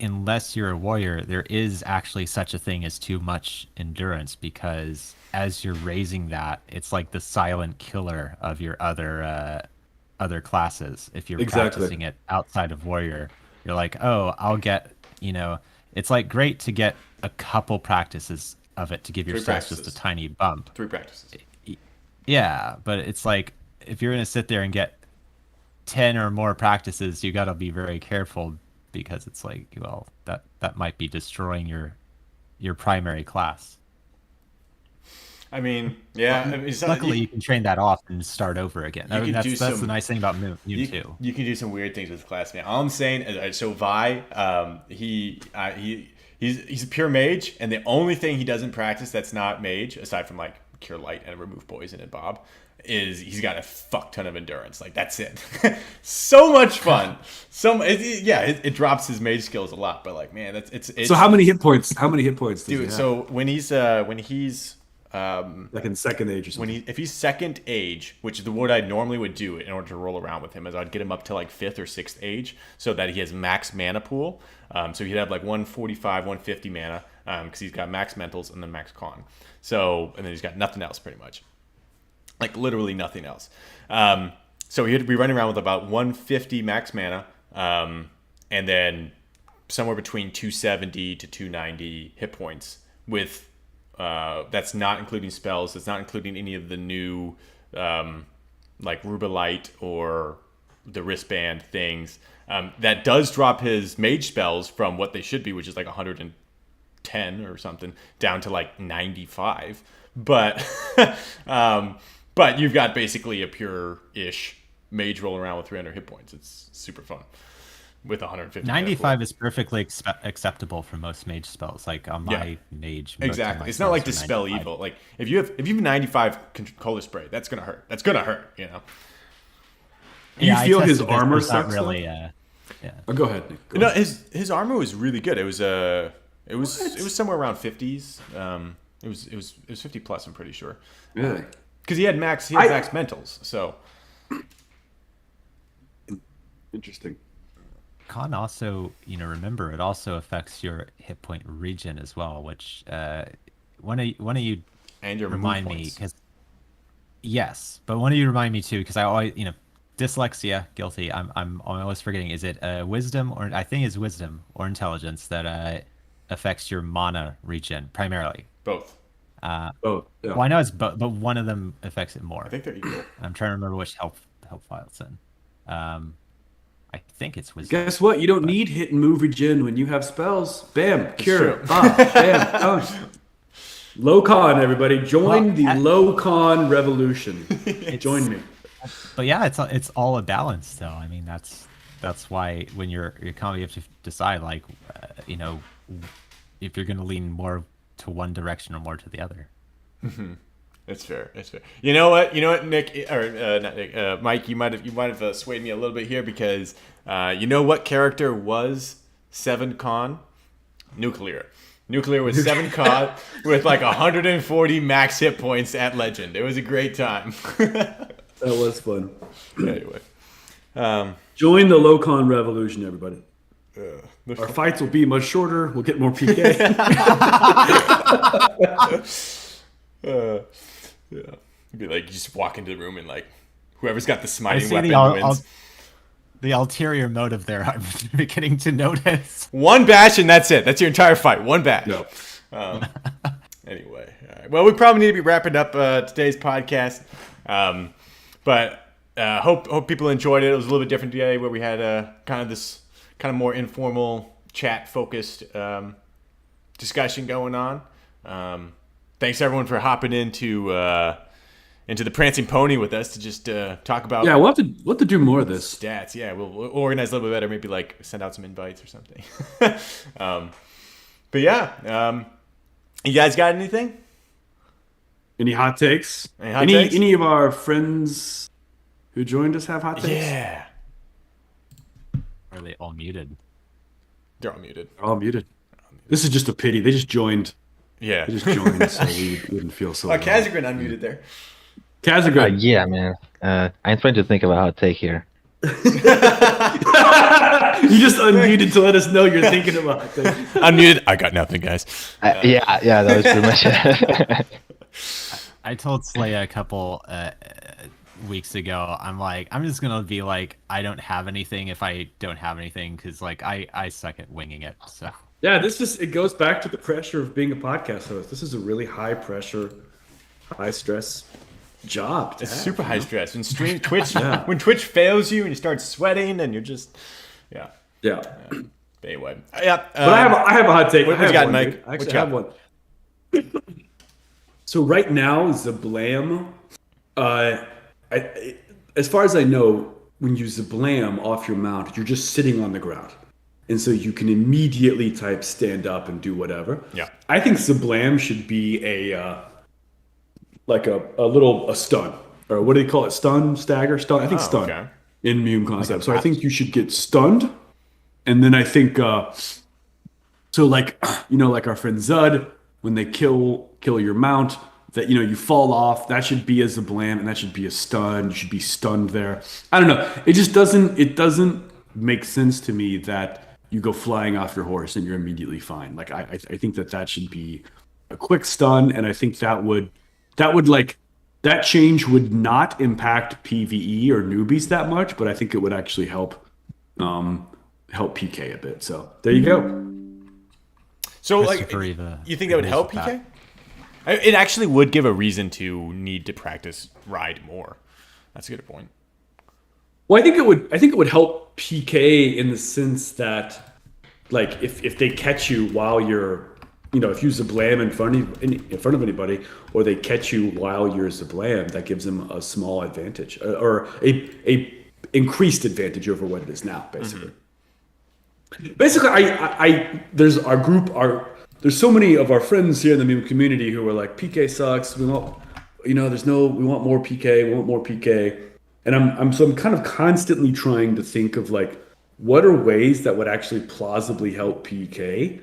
unless you're a warrior, there is actually such a thing as too much endurance, because as you're raising that, it's like the silent killer of your other classes. If you're practicing it outside of warrior, you're like, oh, I'll get, it's like great to get a couple practices of it to give your stats just a tiny bump.
3 practices.
Yeah, but it's like if you're gonna sit there and get 10 or more practices, you got to be very careful, because it's like, well, that might be destroying your primary class.
I mean, yeah.
Luckily, you can train that off and start over again. I mean, that's the nice thing about MUME too.
You can do some weird things with class, man. All I'm saying is, so Vi, he's a pure mage, and the only thing he doesn't practice that's not mage, aside from like cure light and remove poison and Bob, is he's got a fuck ton of endurance. Like, that's it. So much fun. It drops his mage skills a lot, but like, man, it's
so how many hit points? How many hit points does he
dude?
have?
So when he's
like in second age or something.
if he's second age, which is what I normally would do in order to roll around with him, is I'd get him up to like 5th or 6th age, so that he has max mana pool. So he'd have like 145, 150 mana, because he's got max mentals and then max con. So, and then he's got nothing else pretty much, like literally nothing else. So he'd be running around with about 150 max mana, and then somewhere between 270 to 290 hit points with. That's not including spells. That's not including any of the new, like Rubelite or the wristband things. That does drop his mage spells from what they should be, which is like 110 or something, down to like 95. But, but you've got basically a pure-ish mage rolling around with 300 hit points. It's super fun. With 150.
95 is perfectly acceptable for most mage spells. Like on my mage.
Exactly. It's not like Dispel Evil. Like if you have 95 Color Spray, that's gonna hurt. That's gonna hurt.
Do you feel his armor sucks?
Really.
Yeah. Oh, go ahead, Nick.
No, his armor was really good. It was somewhere around 50s. It was 50 plus. I'm pretty sure.
Really?
Because he had max mentals. So
interesting.
Con also, remember, it also affects your hit point regen as well, which one of you
and your
remind me, because yes, but one of you remind me too, because I always, dyslexia, guilty. I'm always forgetting. Is it wisdom, or I think it's wisdom or intelligence that affects your mana regen primarily?
Both.
Both. Yeah.
Well, I know it's both, but one of them affects it more.
I think they're equal.
I'm trying to remember which help file it's in. I think it's wisdom.
Guess what? You don't need hit and move regen when you have spells. Bam, cure. Bam, done. Low con, everybody. Join the low con revolution. Join me.
But yeah, it's all a balance, though. I mean, that's why when you're combo, you have to decide, like, if you're going to lean more to one direction or more to the other.
Mm-hmm. It's fair. It's fair. You know what, Nick, or not Nick, Mike, you might have swayed me a little bit here, because you know what character was 7 con? Nuclear. Nuclear was 7 con with like 140 max hit points at Legend. It was a great time.
That was fun.
Anyway,
join the low con revolution, everybody. Our fights will be much shorter. We'll get more PK.
Yeah. It'd be like you just walk into the room and like whoever's got the smiting weapon wins.
The ulterior motive there, I'm beginning to notice.
One bash and that's it. That's your entire fight. One bash.
No.
Anyway, all right. Well, we probably need to be wrapping up today's podcast, but hope people enjoyed it. It was a little bit different today, where we had kind of more informal, chat focused discussion going on. Thanks everyone for hopping into the Prancing Pony with us to just talk about.
Yeah, we'll have to do more of this.
Stats. Yeah, we'll organize a little bit better. Maybe like send out some invites or something. But yeah, you guys got anything?
Any hot takes?
Takes?
Any of our friends who joined us have hot takes?
Yeah.
Are they all muted?
They're all muted.
They're all muted. This is just a pity. They just joined.
Yeah.
They just joined, so we wouldn't feel so.
Oh, Kazagrin unmuted there.
Kazagrin.
Yeah, man. I'm trying to think of a hot take here.
You just unmuted to let us know you're thinking about things.
Unmuted. I got nothing, guys.
Yeah, that was pretty much it.
I told Slay a couple weeks ago, I'm just gonna be like, I don't have anything if I don't have anything, because like I suck at winging it. So
Yeah, it goes back to the pressure of being a podcast host. This is a really high pressure, high stress job.
It's super high stress. When when Twitch fails you and you start sweating and you're just
Yeah.
Anyway. Yeah.
But I have a hot take.
What you got, Mike?
Dude. I actually have one. So right now, Zablam, as far as I know, when you Zablam off your mount, you're just sitting on the ground. And so you can immediately type stand up and do whatever.
Yeah.
I think Zablam should be a stun. Or what do they call it? Stun? Stagger? Stun? I think stun.
Okay.
In MUME concept. So I think you should get stunned. And then I think, like our friend Zud, when they kill your mount, that, you fall off, that should be a Zablam, and that should be a stun. You should be stunned there. I don't know. It just doesn't make sense to me that you go flying off your horse and you're immediately fine. Like, I think that should be a quick stun, and I think that change would not impact PvE or newbies that much, but I think it would actually help PK a bit. So there you go.
So, like, you think that would help PK? It actually would give a reason to need to practice ride more. That's a good point.
Well, I think it would help PK in the sense that, like, if they catch you while you're, if you Zablam in front of anybody, or they catch you while you're Zablam, that gives them a small advantage, or a increased advantage over what it is now, basically. Mm-hmm. Basically, there's so many of our friends here in the MUME community who are like, PK sucks. We want, we want more PK. We want more PK. And I'm kind of constantly trying to think of, like, what are ways that would actually plausibly help PK,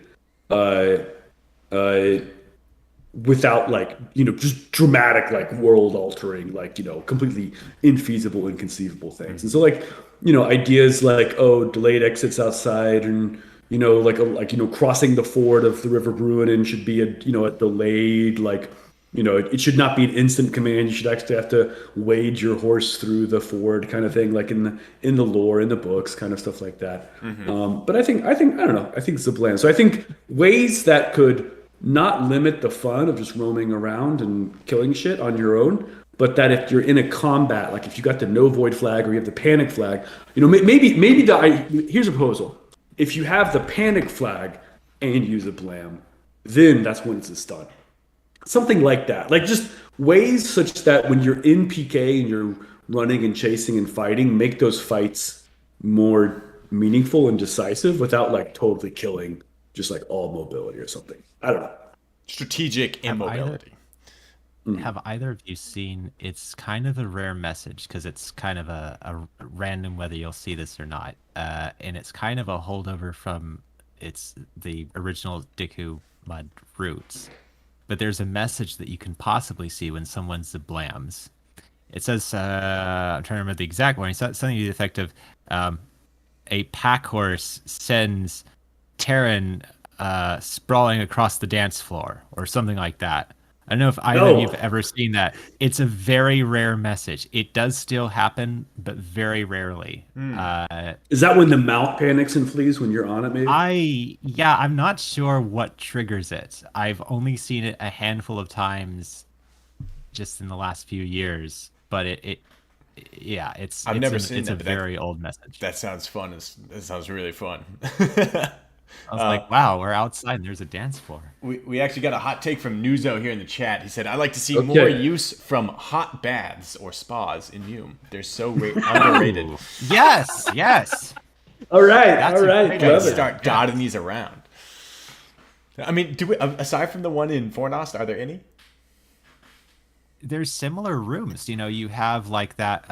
without, like, just dramatic, like, world altering, like, completely infeasible, inconceivable things. And so, like, ideas like, delayed exits outside, and crossing the ford of the River Bruinen should be a delayed, like, it should not be an instant command. You should actually have to wade your horse through the ford, kind of thing, like in the lore, in the books, kind of stuff like that. Mm-hmm. But I think I don't know. I think Zablam. So I think ways that could not limit the fun of just roaming around and killing shit on your own, but that if you're in a combat, like if you got the no void flag or you have the panic flag, maybe here's a proposal. If you have the panic flag and use a blam, then that's when it's a stun. Something like that. Like, just ways such that when you're in PK and you're running and chasing and fighting, make those fights more meaningful and decisive without, like, totally killing just, like, all mobility or something. I don't know.
Strategic immobility.
Have either of you seen, it's kind of a rare message because it's kind of a random whether you'll see this or not, and it's kind of a holdover from the original Diku Mud roots, but there's a message that you can possibly see when someone Zablams. It says, I'm trying to remember the exact one, it's something to the effect of, a pack horse sends Terran sprawling across the dance floor, or something like that. I don't know if either of you
No.
have ever seen that. It's a very rare message. It does still happen, but very rarely.
Is that when the mount panics and flees when you're on it, maybe?
I'm not sure what triggers it. I've only seen it a handful of times just in the last few years, but
I've never seen
it's
that,
a
but
very old message.
that sounds fun. That sounds really fun.
I was like, wow, we're outside and there's a dance floor.
We actually got a hot take from Nuzo here in the chat. He said, "I'd like to see
Okay.
more use from hot baths or spas in MUME. They're so underrated."
Yes.
All right,
That's
all
a
right.
great
Gotta
Love it.
start dotting these around. I mean, do we, aside from the one in Fornost, are there any?
There's similar rooms. You have like that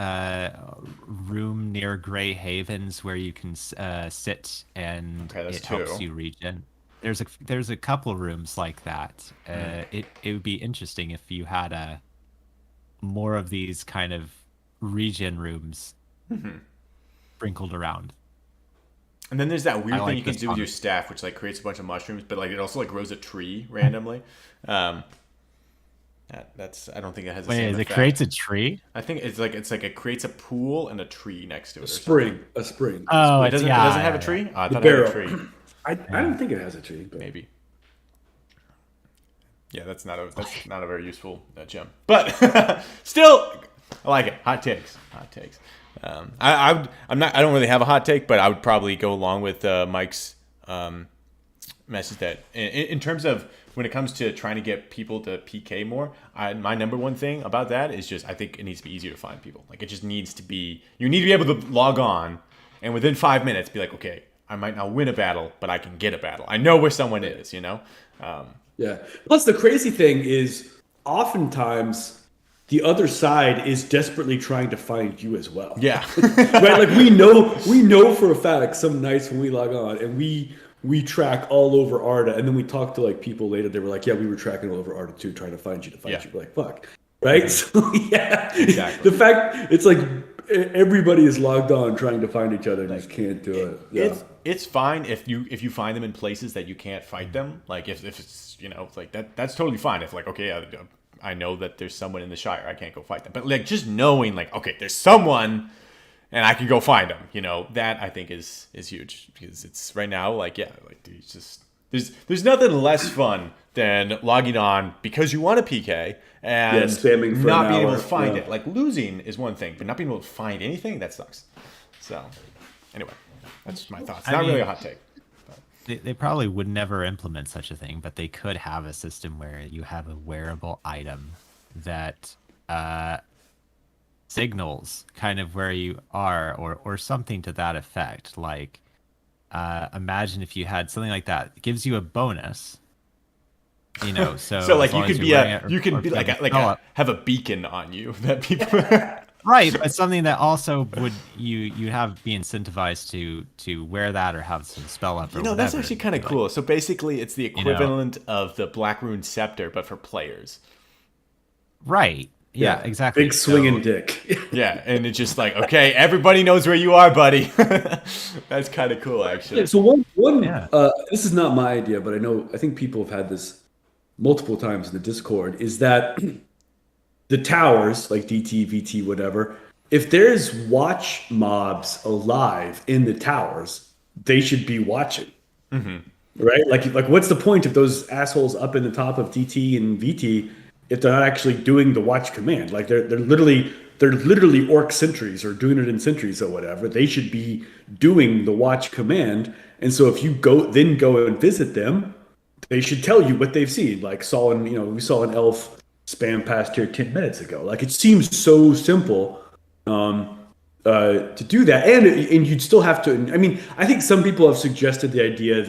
room near Grey Havens where you can sit and
Okay, that's
it helps
two.
you regen. There's a couple rooms like that. It would be interesting if you had more of these kind of regen rooms sprinkled around.
And then there's that weird
I
thing
like
you can
this
do with
one.
your staff, which like creates a bunch of mushrooms, but like it also like grows a tree randomly. That's I don't think it has the same
Wait, it
effect.
creates a tree?
I think it's like it creates a pool and a tree next to it. Or
Spring, a spring.
Oh,
It doesn't. It doesn't have a tree. Oh, I thought it had a tree.
I don't think it has a tree. But...
Maybe. Yeah, that's not a very useful gem, but still, I like it. Hot takes. I don't really have a hot take, but I would probably go along with Mike's message that in terms of when it comes to trying to get people to PK more, my number one thing about that is just I think it needs to be easier to find people. Like it just needs to be you need to be able to log on and within 5 minutes be like, okay, I might not win a battle, but I can get a battle. I know where someone is,
Yeah. Plus, the crazy thing is, oftentimes, the other side is desperately trying to find you as well.
Yeah.
Right. Like we know for a fact some nights when we log on and we track all over Arda, and then we talk to like people later. They were like, "Yeah, we were tracking all over Arda too, trying to find you
Yeah.
you." We're like, "Fuck." Right. So yeah.
Exactly.
The fact it's like everybody is logged on trying to find each other and just can't do it. Yeah.
It's fine if you find them in places that you can't fight them. Like if it's it's like that's totally fine. If like okay, I know that there's someone in the Shire, I can't go fight them. But like just knowing like okay, there's someone, and I can go find them. That I think is huge because it's right now like yeah, like dude, just there's nothing less fun than logging on because you want a PK and
spamming for
not
an
being able
hour.
to find
Yeah.
it. Like losing is one thing, but not being able to find anything that sucks. So anyway. That's my thoughts. Not really a hot take.
They probably would never implement such a thing, but they could have a system where you have a wearable item that signals kind of where you are or something to that effect. Like, imagine if you had something like that. It gives you a bonus. So
So like
as
you
long as
could
you're
be
wearing it or-
you could
or
be like
putting
like
a spell up.
have a beacon on you that people.
Right, but something that also would you have be incentivized to wear that or have some spell up or whatever.
That's actually kind of
Like,
cool. So basically, it's the equivalent of the Black Rune Scepter, but for players.
Right. Yeah, exactly.
Big swinging
So-
dick.
Yeah, and it's just like okay, everybody knows where you are, buddy. That's kind of cool, actually.
Yeah, so one
Yeah.
this is not my idea, but I think people have had this multiple times in the Discord, is that the towers, like DT, VT, whatever, if there's watch mobs alive in the towers, they should be watching. Right? Like what's the point of those assholes up in the top of DT and VT if they're not actually doing the watch command? Like they're literally orc sentries or doing it in sentries or whatever. They should be doing the watch command. And so if you go and visit them, they should tell you what they've seen. Like we saw an elf spam past here 10 minutes ago. Like it seems so simple to do that, and you'd still have to. I mean, I think some people have suggested the idea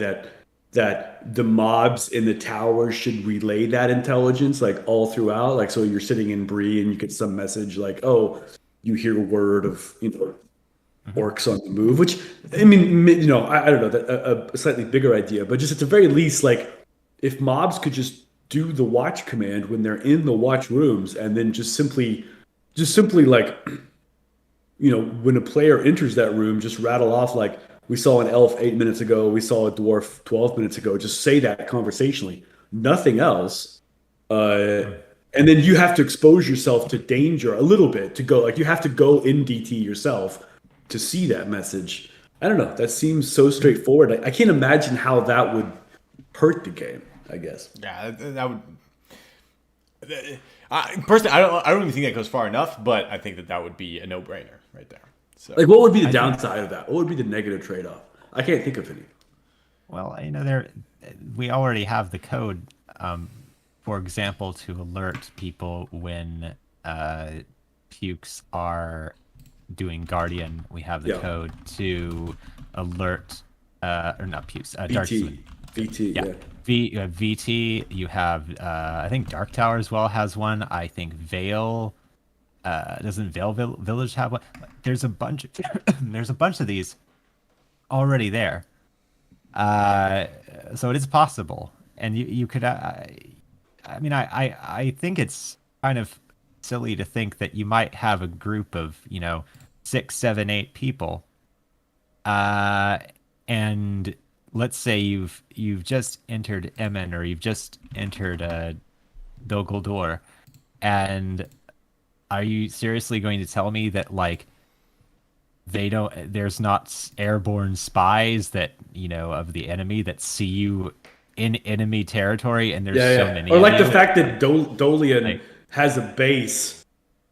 that the mobs in the towers should relay that intelligence like all throughout. Like so, you're sitting in Bree and you get some message like, "Oh, you hear word of orcs on the move," which I mean, I don't know, a slightly bigger idea, but just at the very least, like if mobs could just do the watch command when they're in the watch rooms, and then just simply like, when a player enters that room, just rattle off like, we saw an elf 8 minutes ago, we saw a dwarf 12 minutes ago, just say that conversationally, nothing else. And then you have to expose yourself to danger a little bit to go, like you have to go in DT yourself to see that message. I don't know. That seems so straightforward. I can't imagine how that would hurt the game, I guess.
Yeah, that would. Personally, I don't even think that goes far enough, but I think that would be a no-brainer right there. So,
Like, what would be the downside of that? What would be the negative trade-off? I can't think of any.
Well, we already have the code, for example, to alert people when pukes are doing guardian. We have the code to alert, or not pukes, dark.
VT, yeah.
VT. You have, I think Dark Tower as well has one. I think Vale. Doesn't Village have one? There's a bunch. There's a bunch of these already there. So it is possible, and you could. I think it's kind of silly to think that you might have a group of 6, 7, 8 people, and let's say you've just entered Emin or you've just entered Dol Guldur, and are you seriously going to tell me that like there's not airborne spies that of the enemy that see you in enemy territory, and there's so many
or like
of
the
you?
fact that Dolian has a base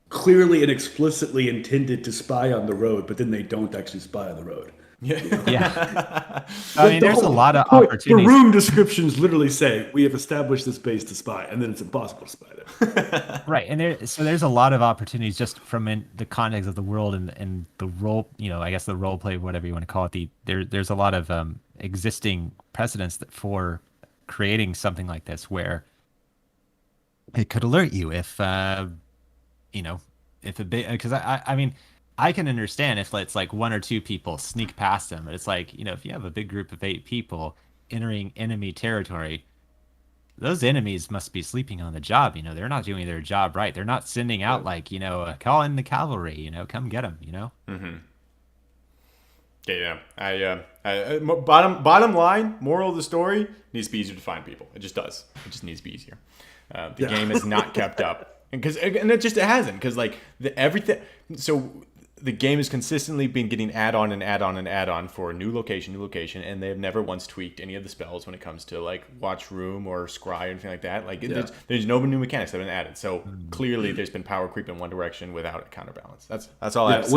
clearly and explicitly intended to spy on the road, but then they don't actually spy on the road.
Yeah. I mean, there's a lot of opportunities.
The room descriptions literally say we have established this base to spy, and then it's impossible to spy there.
Right, and there's a lot of opportunities just from the context of the world and the role, I guess the role play, whatever you want to call it. There's a lot of existing precedents for creating something like this where it could alert you if if a big, because I mean, I can understand if it's like 1 or 2 people sneak past them, but it's like, if you have a big group of 8 people entering enemy territory, those enemies must be sleeping on the job. They're not doing their job right. They're not sending out like, call in the cavalry, come get them,
Mm-hmm. Yeah. Bottom line, moral of the story, needs to be easier to find people. It just does. It just needs to be easier. The game is not kept up, and it hasn't, because like everything. So the game has consistently been getting add-on for new location, and they have never once tweaked any of the spells when it comes to like watch room or scry or anything like that. Like there's no new mechanics that have been added. So clearly there's been power creep in one direction without a counterbalance. That's all I have to say.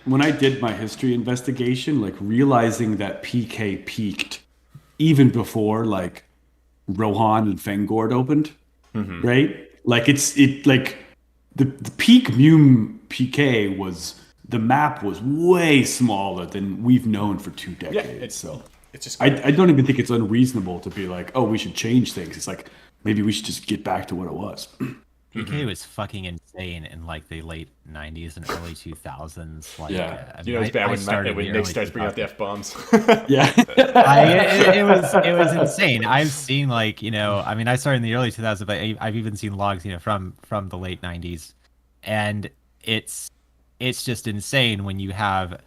When I did my history investigation, like realizing that PK peaked even before like Rohan and Fengord opened, right? Like the peak MUME PK was, the map was way smaller than we've known for 2 decades.
Yeah, it's just
I don't even think it's unreasonable to be like, oh, we should change things. It's like maybe we should just get back to what it was.
PK was fucking insane in like the late 90s and early 2000s. Like,
it's bad when Nick starts bringing out the F-bombs.
Yeah.
It was insane. I've seen like, I started in the early 2000s, but I've even seen logs, from the late 90s. And it's just insane when you have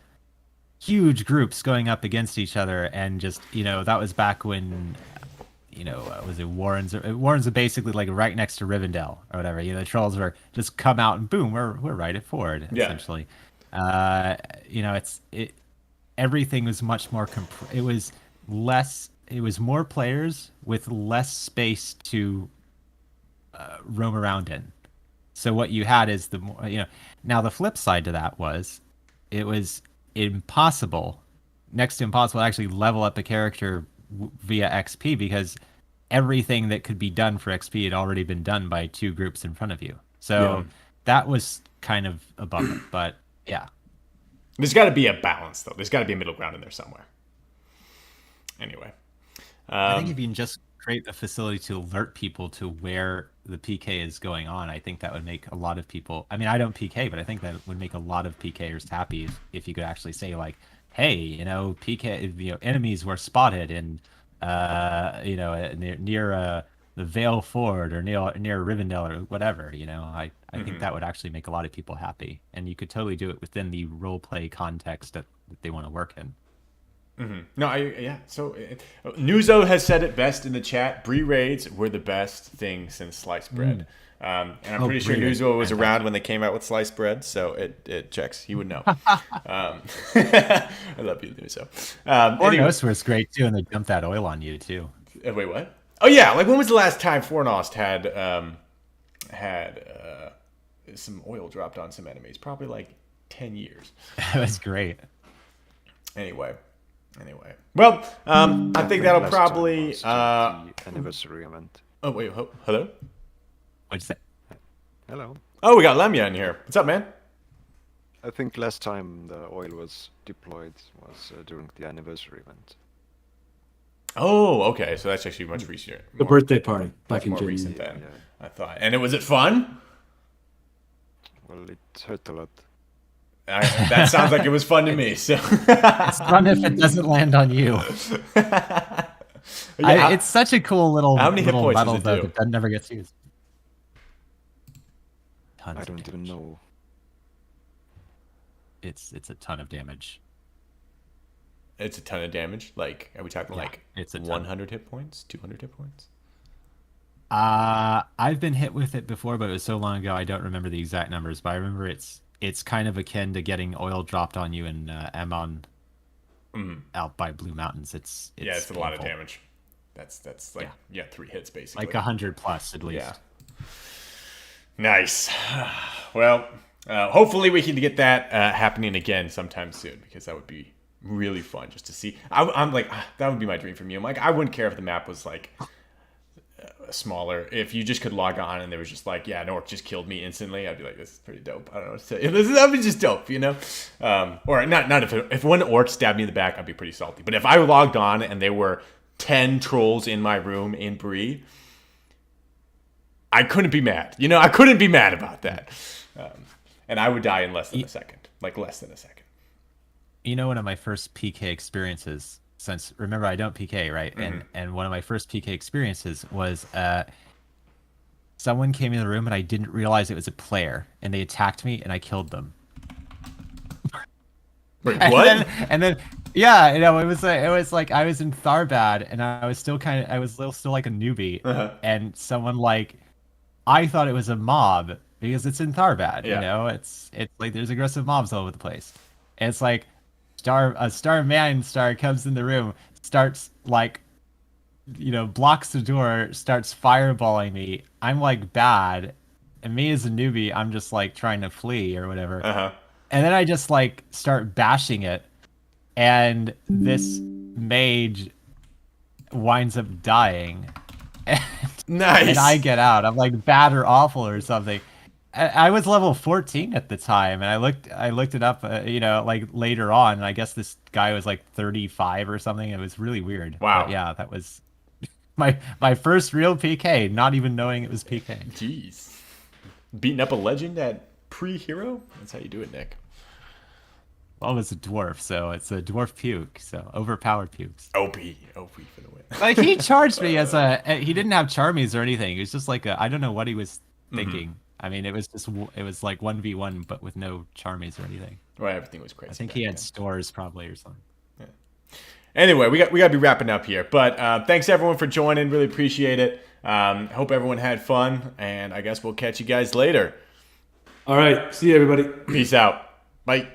huge groups going up against each other, and just, that was back when, was it Warrens? Warrens are basically like right next to Rivendell or whatever. The trolls were just come out and boom, we're right at Ford, essentially. Everything was much more it was more players with less space to roam around in. So what you had is the more, now the flip side to that was, it was next to impossible to actually level up a character via XP, because everything that could be done for XP had already been done by 2 groups in front of you. So that was kind of a bummer, but yeah.
There's got to be a balance, though. There's got to be a middle ground in there somewhere. Anyway.
I think if you can just create a facility to alert people to where the PK is going on, I think that would make a lot of people, I mean, I don't PK, but I think that would make a lot of PKers happy if you could actually say like, hey, PK, enemies were spotted in, near the Vale Ford or near Rivendell or whatever. I think that would actually make a lot of people happy, and you could totally do it within the role play context that they want to work in.
So Nuzo has said it best in the chat. Brie raids were the best thing since sliced bread. And I'm pretty sure
Brie raids.
Nuzo was around when they came out with sliced bread, so it checks. He would know. I love you, Nuzo.
Fornos was great too, and they dumped that oil on you too.
Wait, what? Oh yeah, like when was the last time Fornost had some oil dropped on some enemies? Probably like 10 years.
That was great.
Anyway. Well, I think that'll
Last
probably.
time was the anniversary event.
Oh wait, hello.
What'd you say?
Hello.
Oh, we got Lemia in here. What's up, man?
I think last time the oil was deployed was during the anniversary event.
Oh, okay. So that's actually much recent.
The birthday party back
Much
in
more
January.
recent then.
Yeah.
I thought. And was it fun?
Well, it hurt a lot.
That sounds like it was fun to me. So
It's fun if it doesn't land on you. It's such a cool little
How many hit
little
points does
medal
it
though
do?
that never gets used. Tons
I
of
don't even
damage.
know.
It's a ton of damage.
it's a ton of damage. Like, are we talking
Yeah,
like
it's a ton.
100 hit points, 200 hit points?
I've been hit with it before, but it was so long ago I don't remember the exact numbers. But I remember it's kind of akin to getting oil dropped on you in Ammon out by Blue Mountains. It's
Yeah, it's a lot of
painful.
damage. That's like 3 hits basically.
Like 100 plus at least.
Yeah. Nice. Well, hopefully we can get that happening again sometime soon, because that would be really fun just to see. I'm like, that would be my dream for MUME. Like, I wouldn't care if the map was like smaller. If you just could log on and there was just like, yeah, an orc just killed me instantly, I'd be like, this is pretty dope. I don't know what to say. That'd be just dope, you know? Or not if one orc stabbed me in the back, I'd be pretty salty. But if I logged on and there were 10 trolls in my room in Bree, I couldn't be mad. You know, I couldn't be mad about that. And I would die in less than a second. Like, less than a second.
You know, one of my first PK experiences, since remember I don't PK, right? And one of my first PK experiences was someone came in the room and I didn't realize it was a player, and they attacked me and I killed them.
Wait, what?
And then yeah, you know, it was like I was in Tharbad and I was still still like a newbie, and someone like, I thought it was a mob because it's in Tharbad,
Yeah.
you know, it's like there's aggressive mobs all over the place. And it's like a star comes in the room, starts like, you know, blocks the door, starts fireballing me. I'm like bad, and me as a newbie, I'm just like trying to flee or whatever. And then I just like start bashing it, and this mage winds up dying.
Nice.
And I get out. I'm like bad or awful or something. I was level 14 at the time, and I looked it up, you know, like later on, and I guess this guy was like 35 or something. It was really weird.
Wow.
But yeah, that was my first real PK, not even knowing it was PK.
Jeez. Beating up a legend at pre-hero? That's how you do it, Nick.
Well, it was a dwarf, so it's a dwarf puke, so overpowered pukes.
OP for the win.
Like, he charged me as he didn't have charmies or anything. It was just like I don't know what he was thinking. I mean, it was like 1v1, but with no charmies or anything.
Well, everything was crazy.
I think
back
he had
then.
stores probably or something.
Anyway, we got to be wrapping up here. But thanks everyone for joining. Really appreciate it. Hope everyone had fun, and I guess we'll catch you guys later.
All right. See you, everybody.
Peace out. Bye.